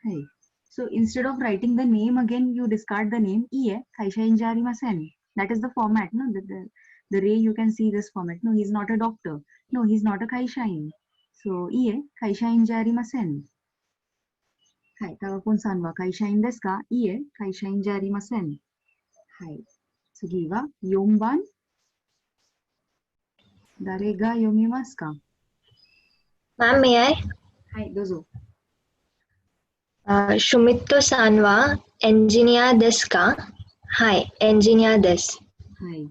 Hey. So instead of writing the name again, you discard the name. Iie, kaisha-in jarimasen. That is the format, no? The Re you can see this format. No, he's not a doctor. No, he's not a kaisha-in. So iie, kaisha-in jarimasen. Hai, Thawapon-san wa kaisha-in desu ka? Iie, kaisha-in jarimasen. Hai. Tsugi wa 4番. Dare ga yomimasu ka? Ma'am, may I? Hai, dozo. Shumito-san wa engineer desu ka? Hi, engineer desu. Hi.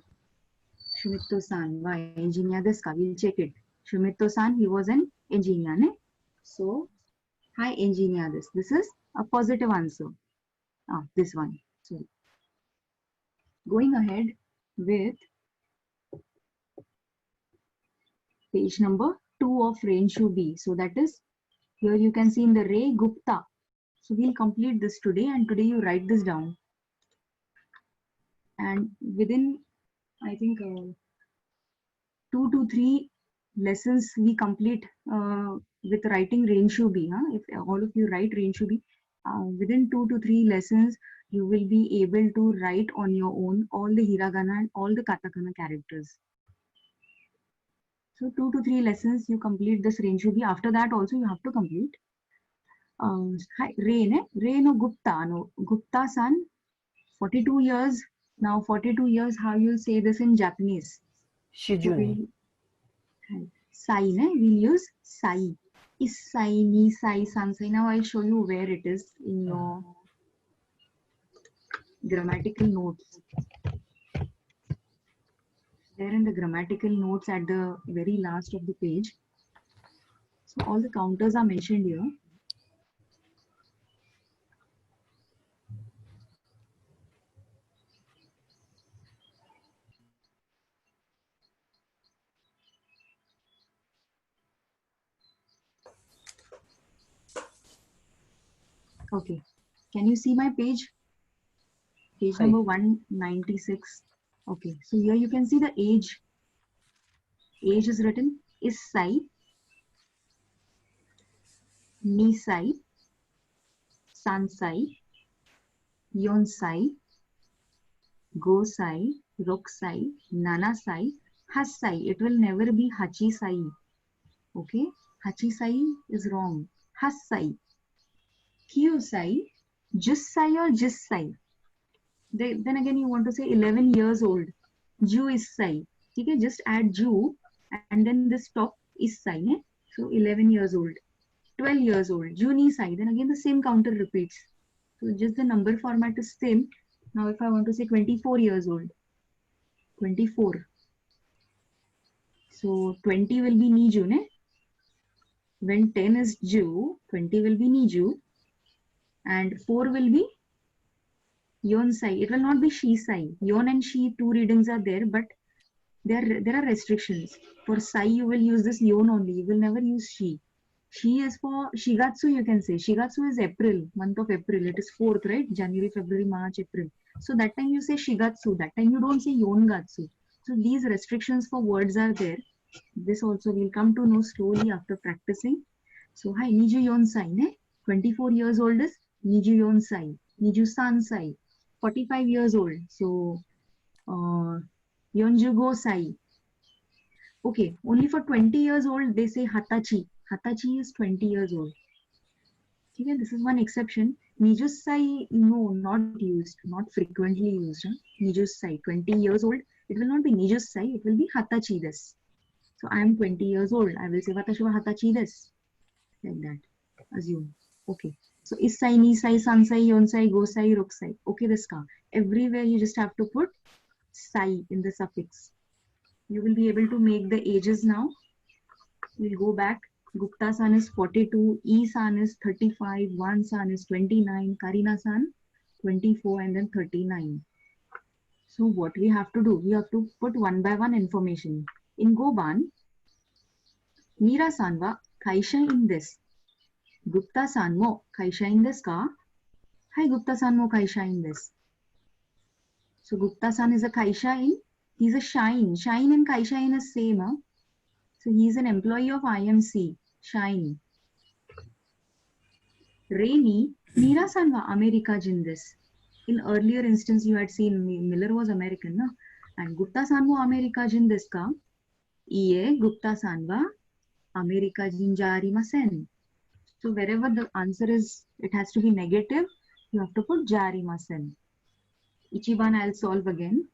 Shumito-san wa engineer desu ka? We'll check it. Shumito-san, he was an engineer, ne? So, hi, engineer desu. This is a positive answer. This one. Sorry. Going ahead with page number 2 of Renshu B. So that is, here you can see in the Re Gupta. So we'll complete this today, and today you write this down. And within, I think, 2 to 3 lessons we complete with writing Renshu B. If all of you write Renshu B, within 2 to 3 lessons, you will be able to write on your own all the hiragana and all the katakana characters. So 2 to 3 lessons you complete this range should be. After that also you have to complete. Hi, Ray no Gupta. No, Gupta san, 42 years. Now 42 years, how you'll say this in Japanese? Shijun. Sai, we'll use Sai. Issai, Nisai, Sansai. Now I'll show you where it is in your grammatical notes. There in the grammatical notes at the very last of the page. So all the counters are mentioned here. Okay, can you see my page? Page number 196. Okay, so here you can see the age. Age is written Issai, Nisai, Sansai, Yonsai, Gosai, Roksai, Nanasai, Hassai. It will never be Hachisai. Okay, Hachisai is wrong. Hassai, Kyusai, Jussai or Jissai. Then again you want to say 11 years old. Ju Issai. Okay, just add Ju and then this top Issai. So 11 years old. 12 years old. Juni Sai. Then again the same counter repeats. So just the number format is same. Now if I want to say 24 years old. 24. So 20 will be Niju. When 10 is Ju, 20 will be Niju. And 4 will be Yonsai. It will not be Shisai. Yon and Shi, two readings are there, but there are restrictions. For Sai, you will use this Yon only. You will never use Shi. Shi is for Shigatsu, you can say. Shigatsu is April, month of April. It is 4th, right? January, February, March, April. So that time you say Shigatsu. That time you don't say Yongatsu. So these restrictions for words are there. This also we'll come to know slowly after practicing. So, hi, Niju Yonsai, ne? 24 years old is Niju Yonsai. Niju Sansai. 45 years old. So, Yonjugo Sai. Okay, only for 20 years old, they say Hatachi. Hatachi is 20 years old. Okay, this is one exception. Nijusai, no, not used, not frequently used. Nijusai, 20 years old. It will not be Nijusai, it will be Hatachi this. So, I am 20 years old. I will say Watashi wa Hatachi this. Like that. Assume. Okay. So, Issai, Nisai, Sansai, Yonsai, Gosai, Roksai. Okay, this ka. Everywhere you just have to put Sai in the suffix. You will be able to make the ages now. We'll go back. Gupta san is 42, E san is 35, Wan san is 29, Karina san 24 and then 39. So what we have to do? We have to put one by one information. In Goban, Mira san wa kaisha in this. Gupta san mo kaisha in this ka? Hi, Gupta san mo kaisha in this. So Gupta san is a kaisha in. He's a Shine. Shine and kaisha in is same. Huh? So he's an employee of IMC. Shine. Rainy. Mira san wa America jindis. In earlier instance you had seen Miller was American. Na? And Gupta san wa America jindis ka? Iye Gupta san wa America jinjari masen. So wherever the answer is, it has to be negative, you have to put jari masen. Ichiban I'll solve again.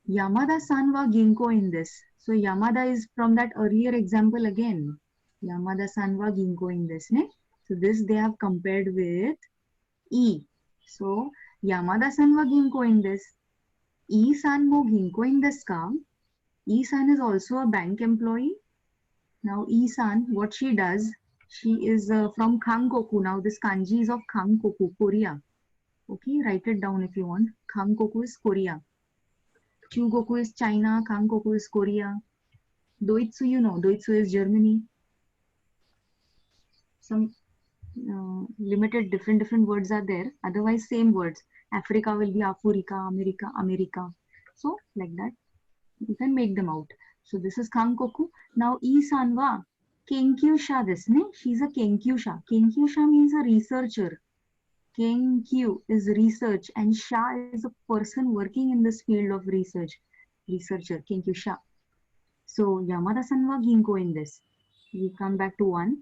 Yamada san wa ginko in this. So Yamada is from that earlier example again. Yamada san wa ginko in this. Ne? So this they have compared with E. So Yamada san wa ginko in this. E san mo ginko in this ka. E san is also a bank employee. Now E san, what she does, she is from Kangkoku. Now this kanji is of Kangkoku, Korea. Okay, write it down if you want. Kangkoku is Korea. Chugoku is China, Kangkoku is Korea. Doitsu, you know, Doitsu is Germany. Some limited different words are there. Otherwise, same words. Africa will be Afurika, America, America. So, like that, you can make them out. So, this is Kangkoku. Now, E Sanwa, Kenkyusha this, ne? She's a Kenkyusha. Kenkyusha means a researcher. Kenkyu is research and Sha is a person working in this field of research. Researcher, Kenkyusha. So Yamada-san wa ginko in this. We come back to 1.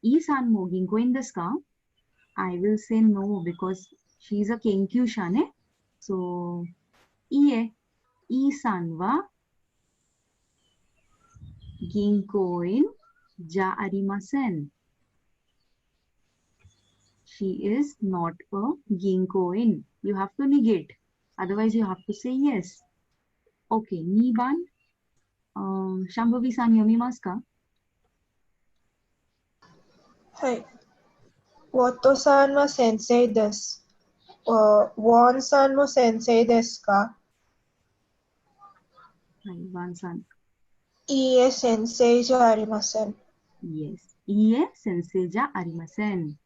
Ii-san mo ginko in desu ka? I will say no because she is a kenkyusha ne. So Ie. Ii-san wa ginko in ja arimasen. She is not a ginko in. You have to negate. Otherwise, you have to say yes. Okay, 2番. Shambhavi-san 読みますか? はい。ワットさんは先生です。ウォンさんも先生ですか? はい、ワンさん。いいえ、先生じゃありません。Yes. いいえ、先生じゃありません。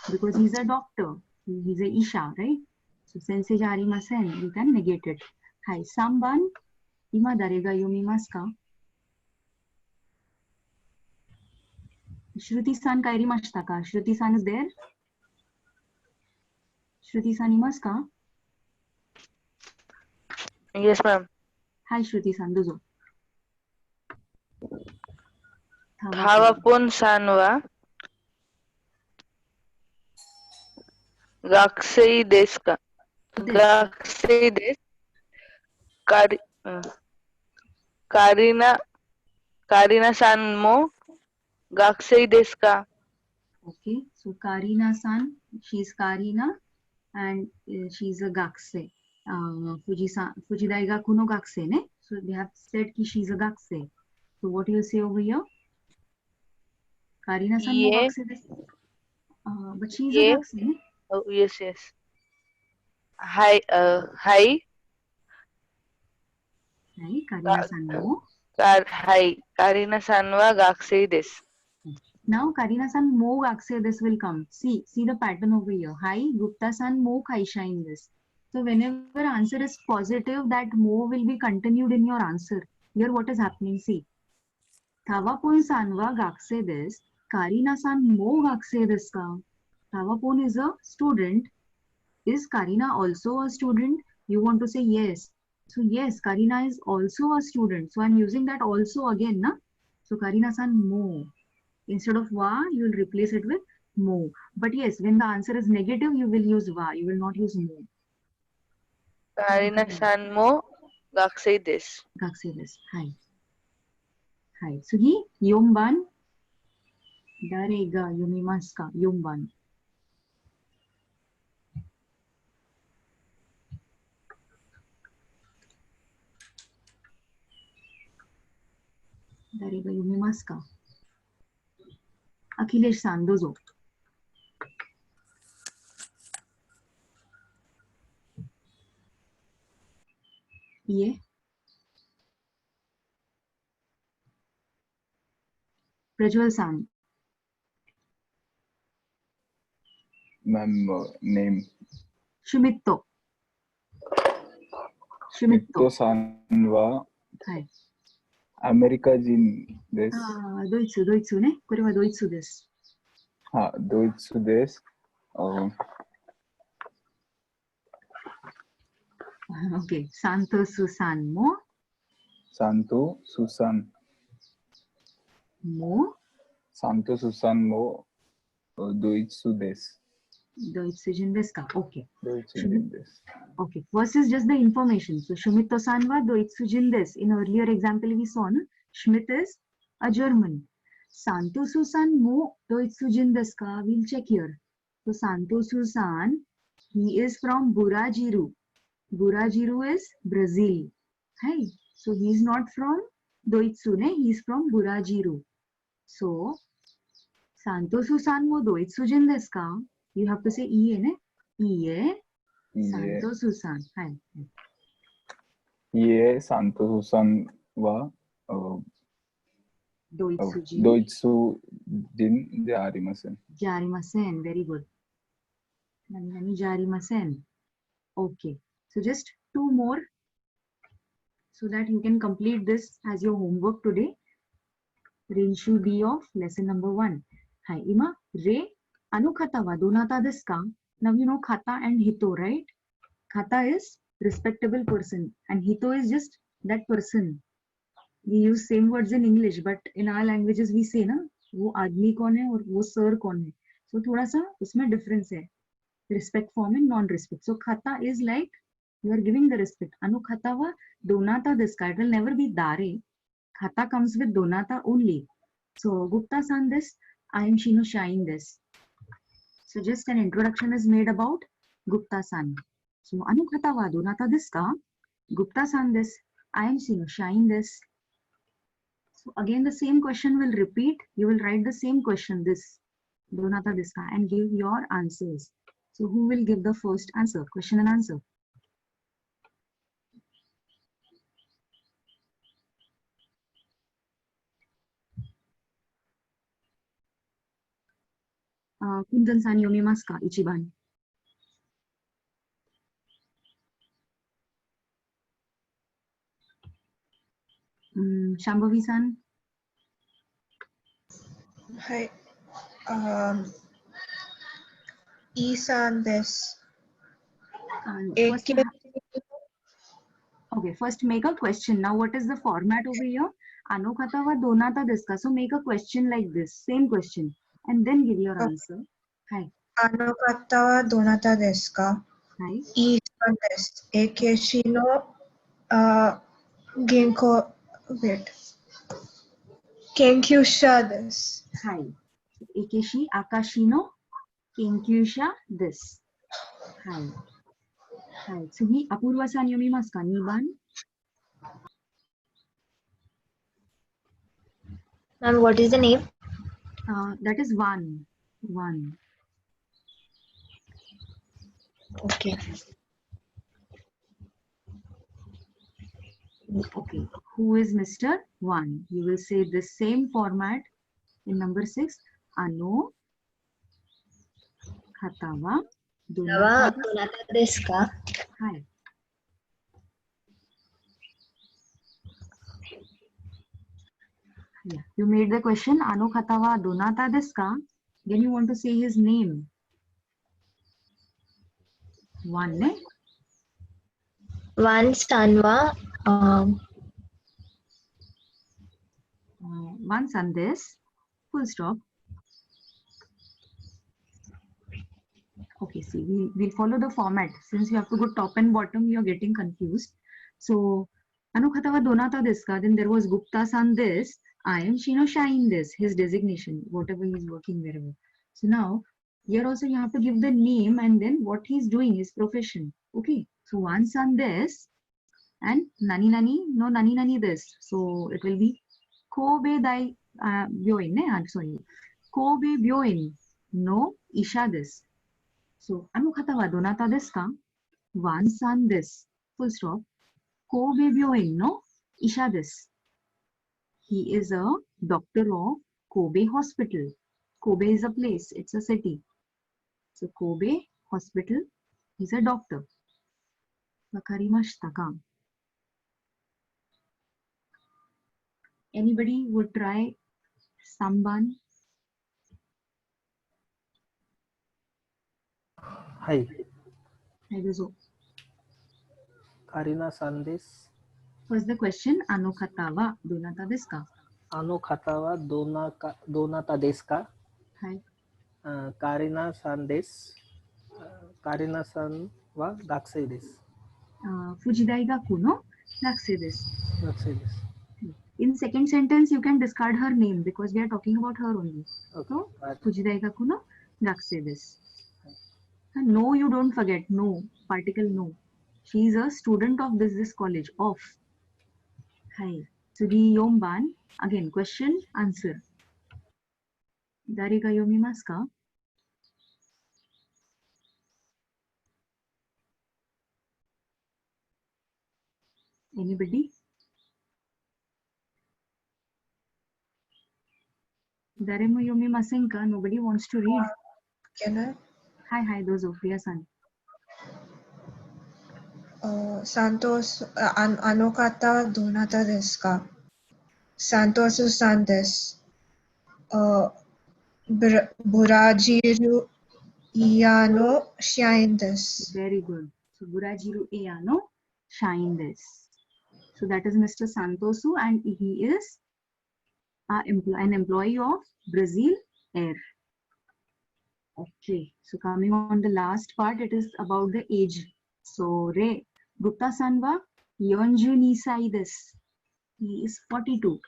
Because he's a doctor. He's a isha, right? So, 先生じゃありません。You can negate it. はい、3番。今誰が読みますか? シュルティさん帰りましたか? シュルティさん is there? シュルティさんいますか? Yes, ma'am. はい、シュルティさんどうぞ。Thawapon-san wa gakusei desu ka? Gakusei desu. Karina-san mo gakusei desu ka? Okay, so Karina-san, she's Karina and she's a gakusei. Fuji Daigaku no gakusei ne? So they have said ki she's a gakusei. So what do you say over here? Karina-san mo gakusei desu. But she's a gakusei ne? Oh, yes, yes. Hi, hi. Hi, Karina-san mo. Hi, Karina-san wa gakusei desu. Now Karina-san mo gakusei desu will come. See the pattern over here. Hi, Gupta-san mo kaisha in this. So whenever answer is positive, that mo will be continued in your answer. Here what is happening? See. Thawapon-san wa gakusei desu. Karina-san mo gakusei desu ka? Thawapon is a student. Is Karina also a student? You want to say yes. So yes, Karina is also a student. So I'm using that also again, na? So Karina-san mo. Instead of wa, you will replace it with mo. But yes, when the answer is negative, you will use wa. You will not use mo. Karina-san mo gakusei desu. Gakusei desu. Hai. Hai. Sugi, 4番. 誰が読みますか? 4番. 誰が読みますか? アキレシさんどうぞ。いえ。プラジュアルさん。Ma'am, name. シュミット。シュミット。さんは、はい。アメリカ人です。ドイツね。これはドイツです。ドイツです。OK。サントスさんも。サントスさんも。サントスさんもドイツです。ドイツ人ですか? OK。ドイツ人です。Okay, first is just the information. So, Shumito-san wa Doitsu-jin desu. In earlier example, we saw, na? Schmidt is a German. Santosu-san mo Doitsu-jin desu ka? We'll check here. So, Santosu-san, he is from Burajiru. Burajiru is Brazil. Hey, so he is not from Doitsu, ne? He is from Burajiru. So, Santosu-san mo Doitsu-jin desu ka? You have to say iie, ne? Iie. サントスさん。はい。いえ、サントスさんはドイツ人。ドイツ人でありません。じゃありません。Very good. 何々じゃありません。Okay. So just two more so that you can complete this as your homework today. Rinshu B of lesson number 1. はい。今、レ、あの方はどなたですか? Now you know Khata and Hito, right? Khata is respectable person and Hito is just that person. we use same words in English, but in our languages we say ना वो आदमी कौन है और वो sir कौन है. So थोड़ा सा उसमें difference है. Respect form and non-respect. So khata is like you are giving the respect. Anu khata wa donata deska. It will never be dare. Khata comes with donata only. So Gupta san this. I am Shino Shain this. So just an introduction is made about Gupta san. So anu khata wa donata deska. Gupta san this. I am Shino Shain this. So again the same question will repeat. You will write the same question this. Donata deska and give your answers. So who will give the first answer? Question and answer. Kundan-san yomimasu ka? Ichiban. Shambhavi-san. Hi. Isan this. First, okay, first make a question. Now what is the format over here? Anu khata wa donata desu ka? So make a question like this, same question, and then give your answer. Hi. Ano kata wa donata desu ka? Hi. Isan desu. Ekeshi no ginko. Wait. Kenkyusha desu. Hi. Ekeshi Akashi no Kenkyusha desu. Hi. Hi. Tsugi Apurwa-san yomimasu ka? 2番. Ma'am, what is the name? That is 1. 1. Okay. Okay. Who is Mr. 1? You will say the same format in number 6. Ano khata wa Donata desu ka? Hi. Yeah. You made the question. Ano khata wa donata desu ka? Then you want to say his name. 1, ne? 1 san wa 1 san desu. Full stop. Okay, see, we'll follow the format. Since you have to go top and bottom, you're getting confused. So, Anu khata wa donata desu ka? Then there was Gupta san desu. I am Shino Shain desu. His designation, whatever he's working wherever. So now, here also you have to give the name and then what he's doing, his profession. Okay, so 1 san desu and nani nani, no nani nani desu. So it will be Kobe dai byoin, ne? Sorry, Kobe byoin no isha desu. So, anu khata wa donata desu ka? 1 san desu. Full stop. Kobe byoin no isha desu. He is a doctor of Kobe Hospital. Kobe is a place, it's a city. So, Kobe Hospital, he's a doctor. Wakarimashita ka? Anybody would try Samban? Hi. Hi, Guzo. Karina san desu. First the question, ano khata wa donata desu ka? Ano khata wa donata desu ka? Hi. Karina san desu. Karina san wa gakusei desu. Fuji Daigaku no gakusei desu. Gakusei desu. In second sentence, you can discard her name because we are talking about her only. Okay. So, Fuji Daigaku no gakusei desu. No, you don't forget. No, particle no. She is a student of this college. Of. Hi. Tsugi 4 番. Again, question, answer. Dare ga yomimasu ka? Anybody? Dare mo yomimasen ka? Nobody wants to read. Can I? Hi, dozo, Priya-san. Santos, ano kata donata desu ka? Santos san desu. Burajiru iya no shain desu. Very good. So, Burajiru iya no shain desu. So that is Mr. Santosu, and he is an employee of Brazil Air. Okay, so coming on the last part, it is about the age. So Re Gupta Sanva Yonju Nisaides. He is 42.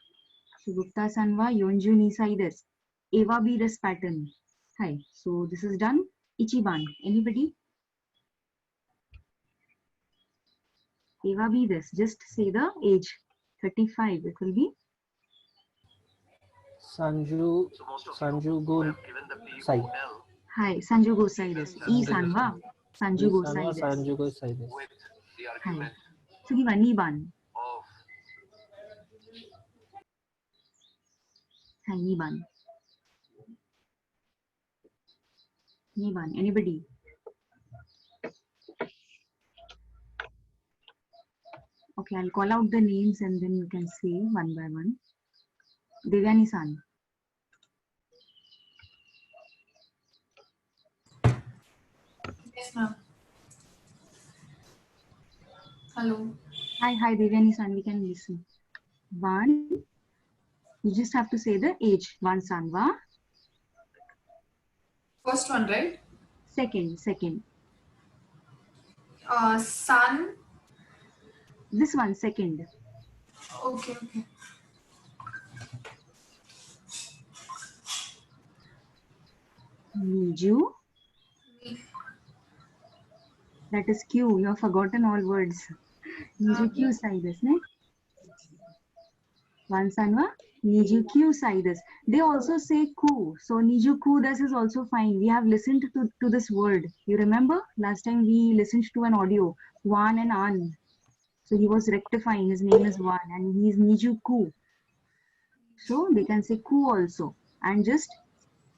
So Gupta Sanva Yonju Nisaides. Eva B. this pattern. Hi. So this is done. Ichiban. Anybody? Eva B. this. Just say the age. 35. It will be Sanju Go Sai. Hi. Sanju Gosai this. E Sanva. Sanju Gosai this. Sanju Go Sai. Hi. So give Niban. Hi, Niban. Niban. Anybody? Okay, I'll call out the names and then you can say one by one. Devyani-san. Yes, ma'am. Hello. Hi, Devyani-san. We can listen. One. You just have to say the age. One Sanva. First one, right? Second. Sun. This one, second. Okay. Niju. That is Q. You have forgotten all words. Niju Q Saidas, ne? One Sanva. Niju Q Saidas. They also say Ku. So Niju Ku das is also fine. We have listened to this word. You remember? Last time we listened to an audio. Wan and An. So he was rectifying. His name is Wan and he is Niju Ku. So they can say Ku also. And just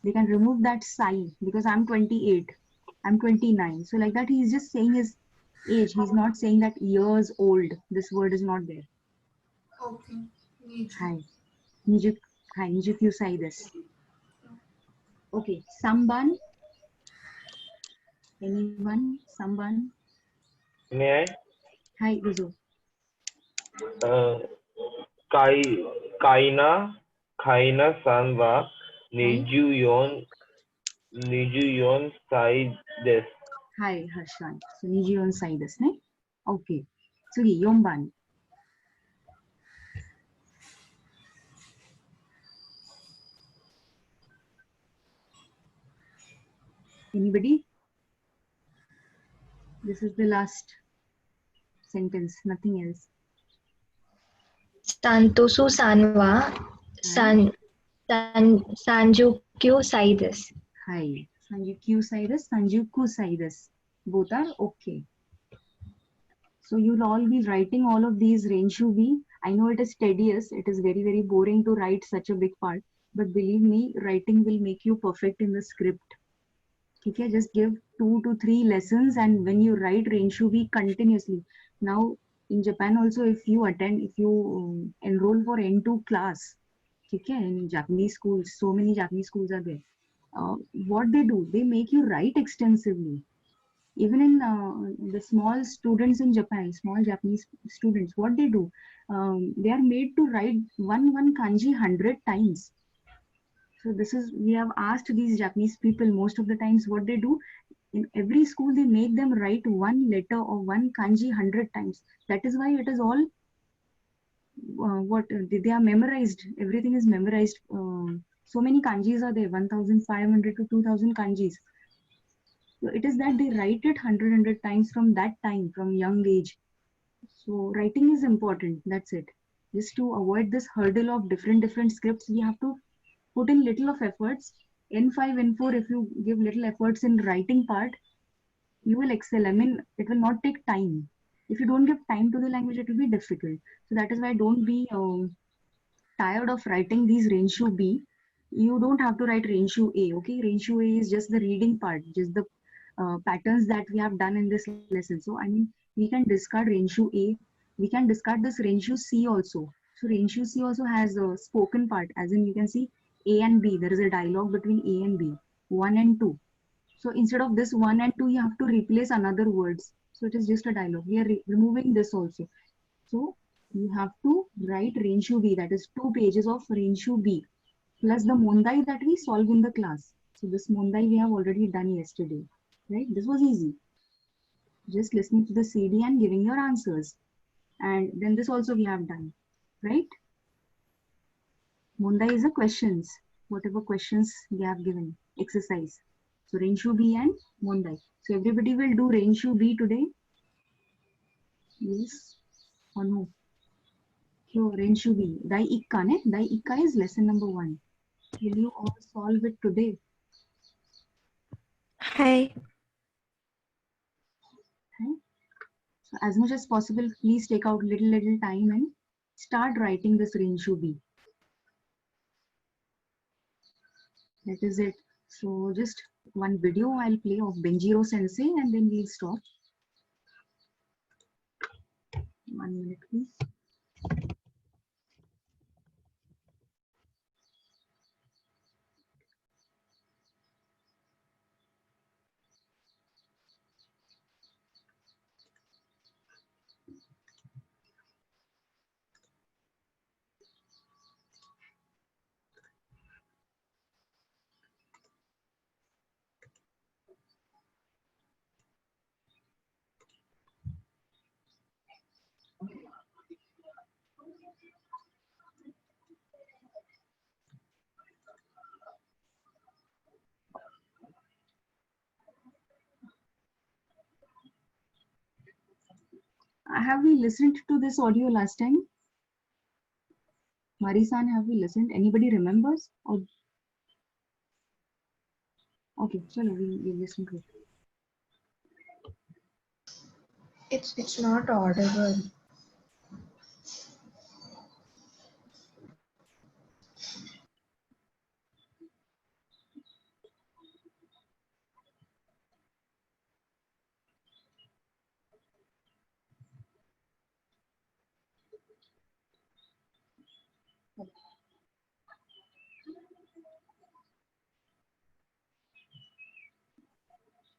they can remove that Sai because I'm 28. I'm 29. So like that he is just saying his age. He's not saying that years old. This word is not there. Okay. Niju. Hi. Niju Q Sai this. Okay. Samban. Anyone? Samban. May I? Hi, Rizu. Kaina Sanva Niju Yon Sai Des. Hi, Harshan. So Niju on Sai this, ne? Okay. So Yomban. Anybody? This is the last sentence, nothing else. Santosu Sanwa Sanju Q Saidas. Hi. Sanju Q Saidas, Sanju Ku Saidas. Both are okay. So you'll all be writing all of these Renshu B. I know it is tedious. It is very, very boring to write such a big part. But believe me, writing will make you perfect in the script. Okay, just give 2 to 3 lessons and when you write Renshu B continuously. Now in Japan also, if you enroll for N2 class, okay, in Japanese schools, so many Japanese schools are there. What they do, they make you write extensively. Even in the small students in Japan, small Japanese students, what they do, they are made to write one kanji 100 times. So this is, we have asked these Japanese people most of the times what they do. In every school, they make them write one letter or one kanji 100 times. That is why it is all, they are memorized. Everything is memorized. So many kanjis are there, 1,500 to 2,000 kanjis. So it is that they write it 100 times from that time, from young age. So writing is important. That's it. Just to avoid this hurdle of different scripts, we have to put in little of efforts. N5, N4, if you give little efforts in writing part, you will excel. I mean, it will not take time. If you don't give time to the language, it will be difficult. So that is why don't be tired of writing these Renshu B. You don't have to write Renshu A, okay? Renshu A is just the reading part, just the patterns that we have done in this lesson. So, I mean, we can discard Renshu A. We can discard this Renshu C also. So, Renshu C also has a spoken part, as in you can see A and B. There is a dialogue between A and B, 1 and 2. So, instead of this 1 and 2, you have to replace another words. So, it is just a dialogue. We are removing this also. So, You have to write Renshu B, that is 2 pages of Renshu B, plus the Mondai that we solve in the class. So this Mondai we have already done yesterday, right? This was easy. Just listening to the CD and giving your answers. And then this also we have done, right? Mondai is the questions, whatever questions they have given, exercise. So Renshu B and Mondai. So everybody will do Renshu B today? Yes or no? So Renshu B. Dai Ikka, ne? Dai Ikka is lesson number 1. Will you all solve it today? Hi. Okay. So as much as possible, please take out little time and start writing this Renshu B. That is it. So just one video I'll play of Benjiro Sensei and then we'll stop. 1 minute, please. Have we listened to this audio last time? Marisan, have we listened? Anybody remembers? Or... Okay, chalo, we listen to it. It's not audible.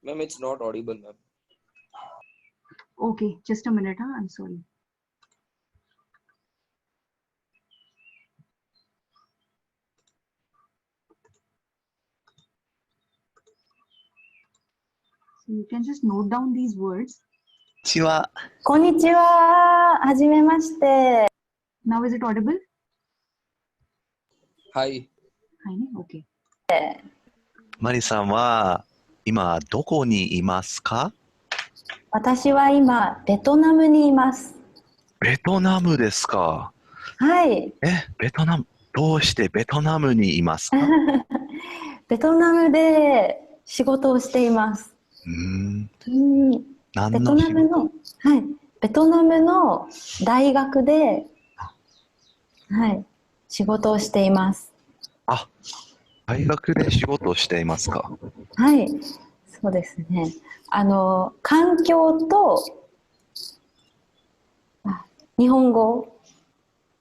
Ma'am, it's not audible, ma'am. Okay, just a minute, huh? I'm sorry. So you can just note down these words. ちは。こんにちは。はじめまして。 Now is it audible? Hi. Hi, ne? Okay. マリさんは今どこにいますか？私は今ベトナムにいます。ベトナムですか？はい。ベトナム、どうしてベトナムにいますか？ベトナムで仕事をしています。ベトナムの、はい、ベトナムの大学で、はい、仕事をしています。あ、大学で仕事をしていますか？はい、そうですね。環境と日本語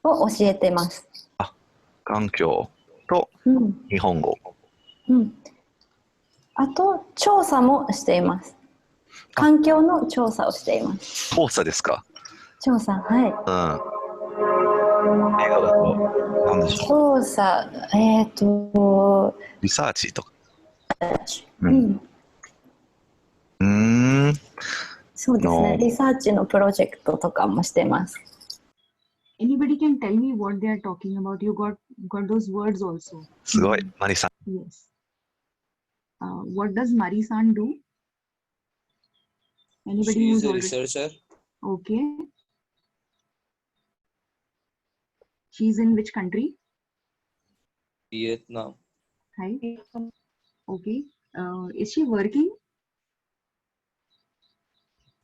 を教えてます。あ、環境と日本語。あと調査もしています。環境の調査をしています。調査ですか？調査、はい。映画だと何でしょう？調査、リサーチとか。そうですね。リサーチのプロジェクトとかもしてます。Anybody can tell me what they are talking about? You got those words also. すごい、マリさん。Yes. What does Marisan do? Anybody She is who's a already... researcher. Okay. She's in which country? Vietnam. Hi. Okay. Is she working?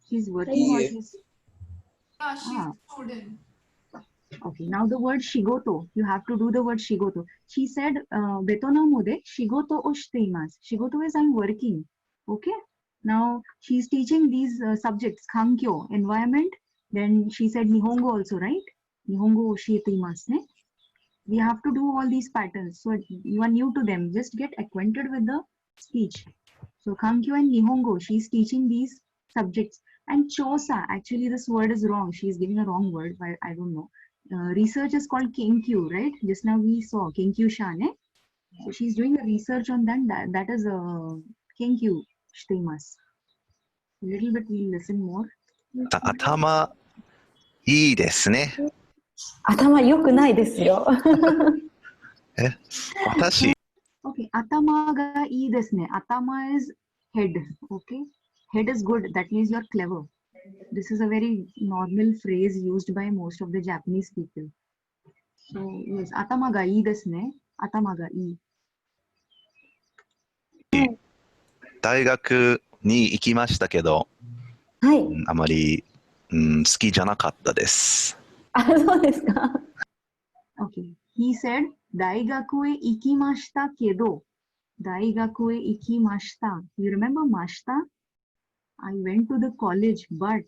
She's working or she's... Yeah, she's a student. Okay, now the word shigoto. You have to do the word shigoto. She said, Betonamu de shigoto o shiteimasu. Shigoto is I'm working. Okay. Now she's teaching these subjects, kankyo, environment. Then she said Nihongo also, right? Nihongo o shiteimasu. Ne? We have to do all these patterns. So you are new to them. Just get acquainted with the speech. So kankyo and Nihongo, she's teaching these subjects. And chosa, actually this word is wrong. She is giving a wrong word, but I don't know. Research is called Kenkyu, right? Just now we saw Kenkyu Shane. So she's doing a research on that. That is Kenkyu shiteimasu. Little bit we'll listen more. 頭いいですね。頭良くないですよ。私、Okay, atama ga ii desu ne. Atama is head. Okay, head is good. That means you're clever. This is a very normal phrase used by most of the Japanese people. So yes, atama ga ii desu ne. Atama ga ii. 大学に行きましたけど、はい。あまり、好きじゃなかったです。あ、そうですか。Okay, he said, 大学へ行きましたけど、大学へ行きました。You remember ました? I went to the college, but 好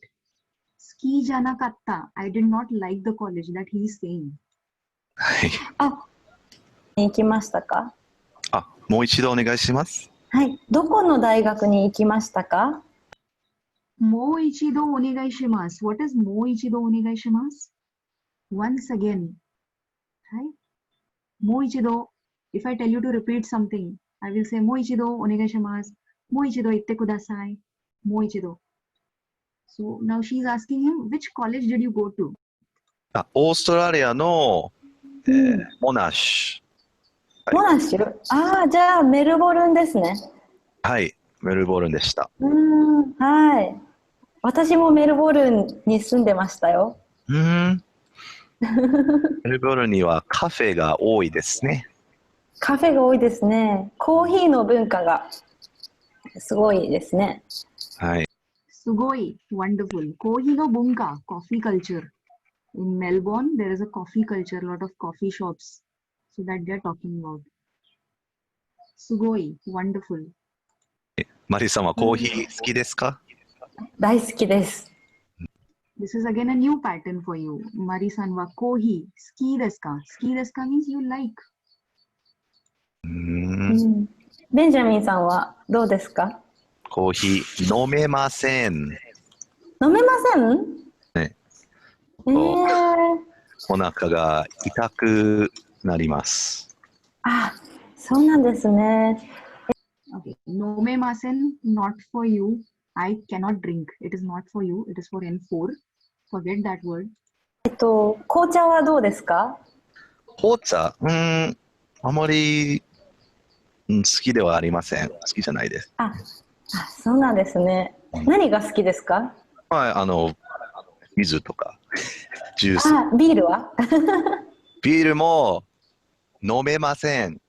きじゃなかった。I did not like the college that he is saying. はい。あ、行きましたか？あ、もう一度お願いします。はい。どこの大学に行きましたか？もう一度お願いします。What is もう一度お願いします? Once again. はい。もう一度。If I tell you to repeat something, I will say もう一度お願いします。もう一度言ってください。もう一度。So now she is asking him, which college did you go to? あ、オーストラリアの、モナッシュ。モナッシュ？ああ、じゃあメルボルンですね。はい、メルボルンでした。はい。私もメルボルンに住んでましたよ。メルボルンにはカフェが多いですね。カフェが多いですね。コーヒーの文化がすごいですね。はい。すごい、wonderful. コーヒーの文化、coffee culture. In Melbourne, there is a coffee culture, a lot of coffee shops. So that they are talking about. すごい、wonderful. マリさんはコーヒー好きですか？大好きです。This is again a new pattern for you. Mari-san wa kohi. 好きですか? 好きですか means you like. ベンジャミンさんはどうですか？コーヒー飲めません。飲めません？ね。お腹が痛くなります。あ、そうなんですね。Okay. 飲めません not for you. I cannot drink. It is not for you. It is for N4. Forget that word. 紅茶はどうですか？紅茶、あまり、好きではありません。好きじゃないです。あ、そうなんですね。何が好きですか？はい、水とか、ジュース。あ、ビールは？ビールも飲めません。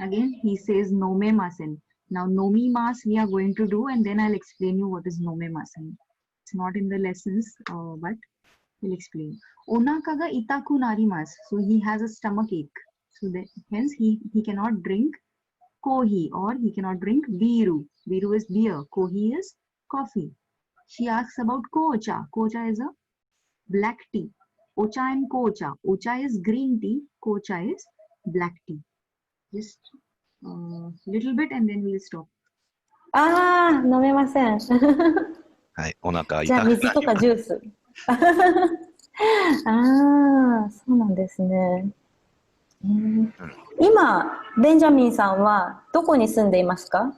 Again, he says nomemasen. Now, nomimas we are going to do, and then I'll explain you what is nomemasen. It's not in the lessons, but we'll explain. Onaka ga itaku narimasu. So he has a stomach ache. So that, hence he cannot drink kohi, or he cannot drink biru. Biru is beer. Kohi is coffee. She asks about kocha. Kocha is a black tea. Ocha and kocha. Ocha is green tea. Kocha is black tea. Just little bit and then we'll stop. ああ、飲めません。はい、お腹痛くなります。じゃあ水とかジュース。ああ、そうなんですね。今、ベンジャミンさんはどこに住んでいますか？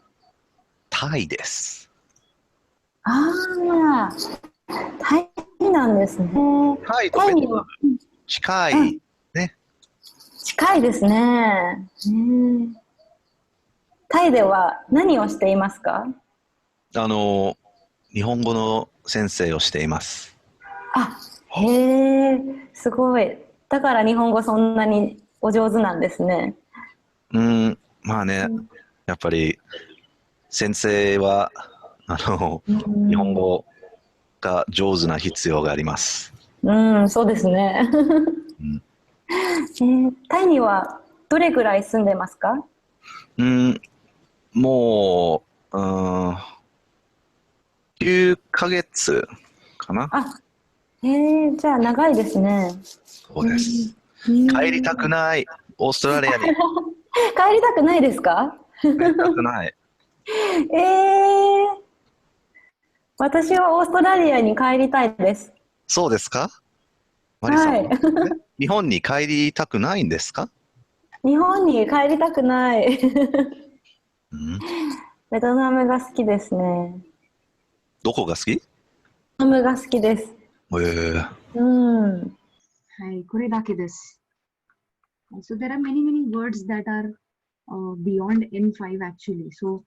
タイです。ああ、タイなんですね。タイとベトナム近いね。近いですね。タイでは何をしていますか？日本語の先生をしています。あ、へえ、すごい。だから日本語そんなにお上手なんですね。まあね、やっぱり先生は日本語が上手な必要があります。そうですね。タイにはどれぐらい住んでますか？もう、9ヶ月かな。あ、じゃあ長いですね。そうです。帰りたくない、オーストラリアに。帰りたくないですか？帰りたくない。私はオーストラリアに帰りたいです。そうですか？マリさんは、はい。日本に帰りたくないんですか？日本に帰りたくない。ベトナムが好きですね。どこが好き？ベトナムが好きです。はい、これだけです。So there are many words that are beyond N5 actually. So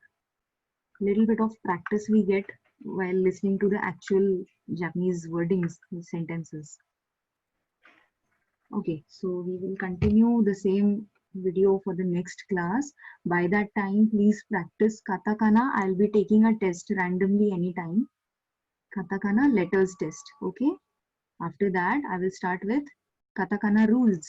little bit of practice we get while listening to the actual Japanese wordings, sentences. Okay, so we will continue the same video for the next class. By that time, please practice katakana. I'll be taking a test randomly anytime. Katakana letters test. Okay. After that, I will start with katakana rules.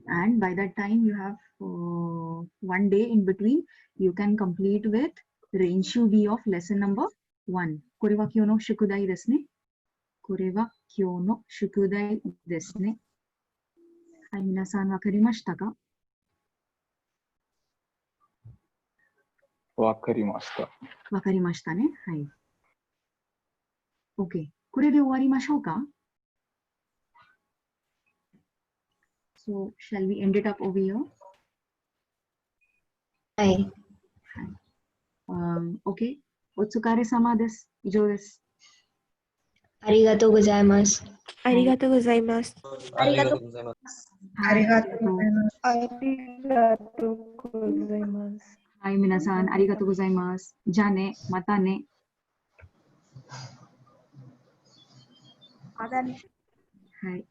And by that time, you have 1 day in between. You can complete with Renshu B of lesson number 1. これは今日の宿題ですね。これは今日の宿題ですね。はい、皆さんわかりましたか？わかりました。わかりましたね。はい。OK。これで終わりましょうか？ So, shall we end it up over here? はい。OK。お疲れ様です。以上です。ありがとうございます。ありがとうございます。ありがとうございます。ありがとうございます。ありがとうございます。はい、皆さんありがとうございます。じゃあね、またね。またね。はい。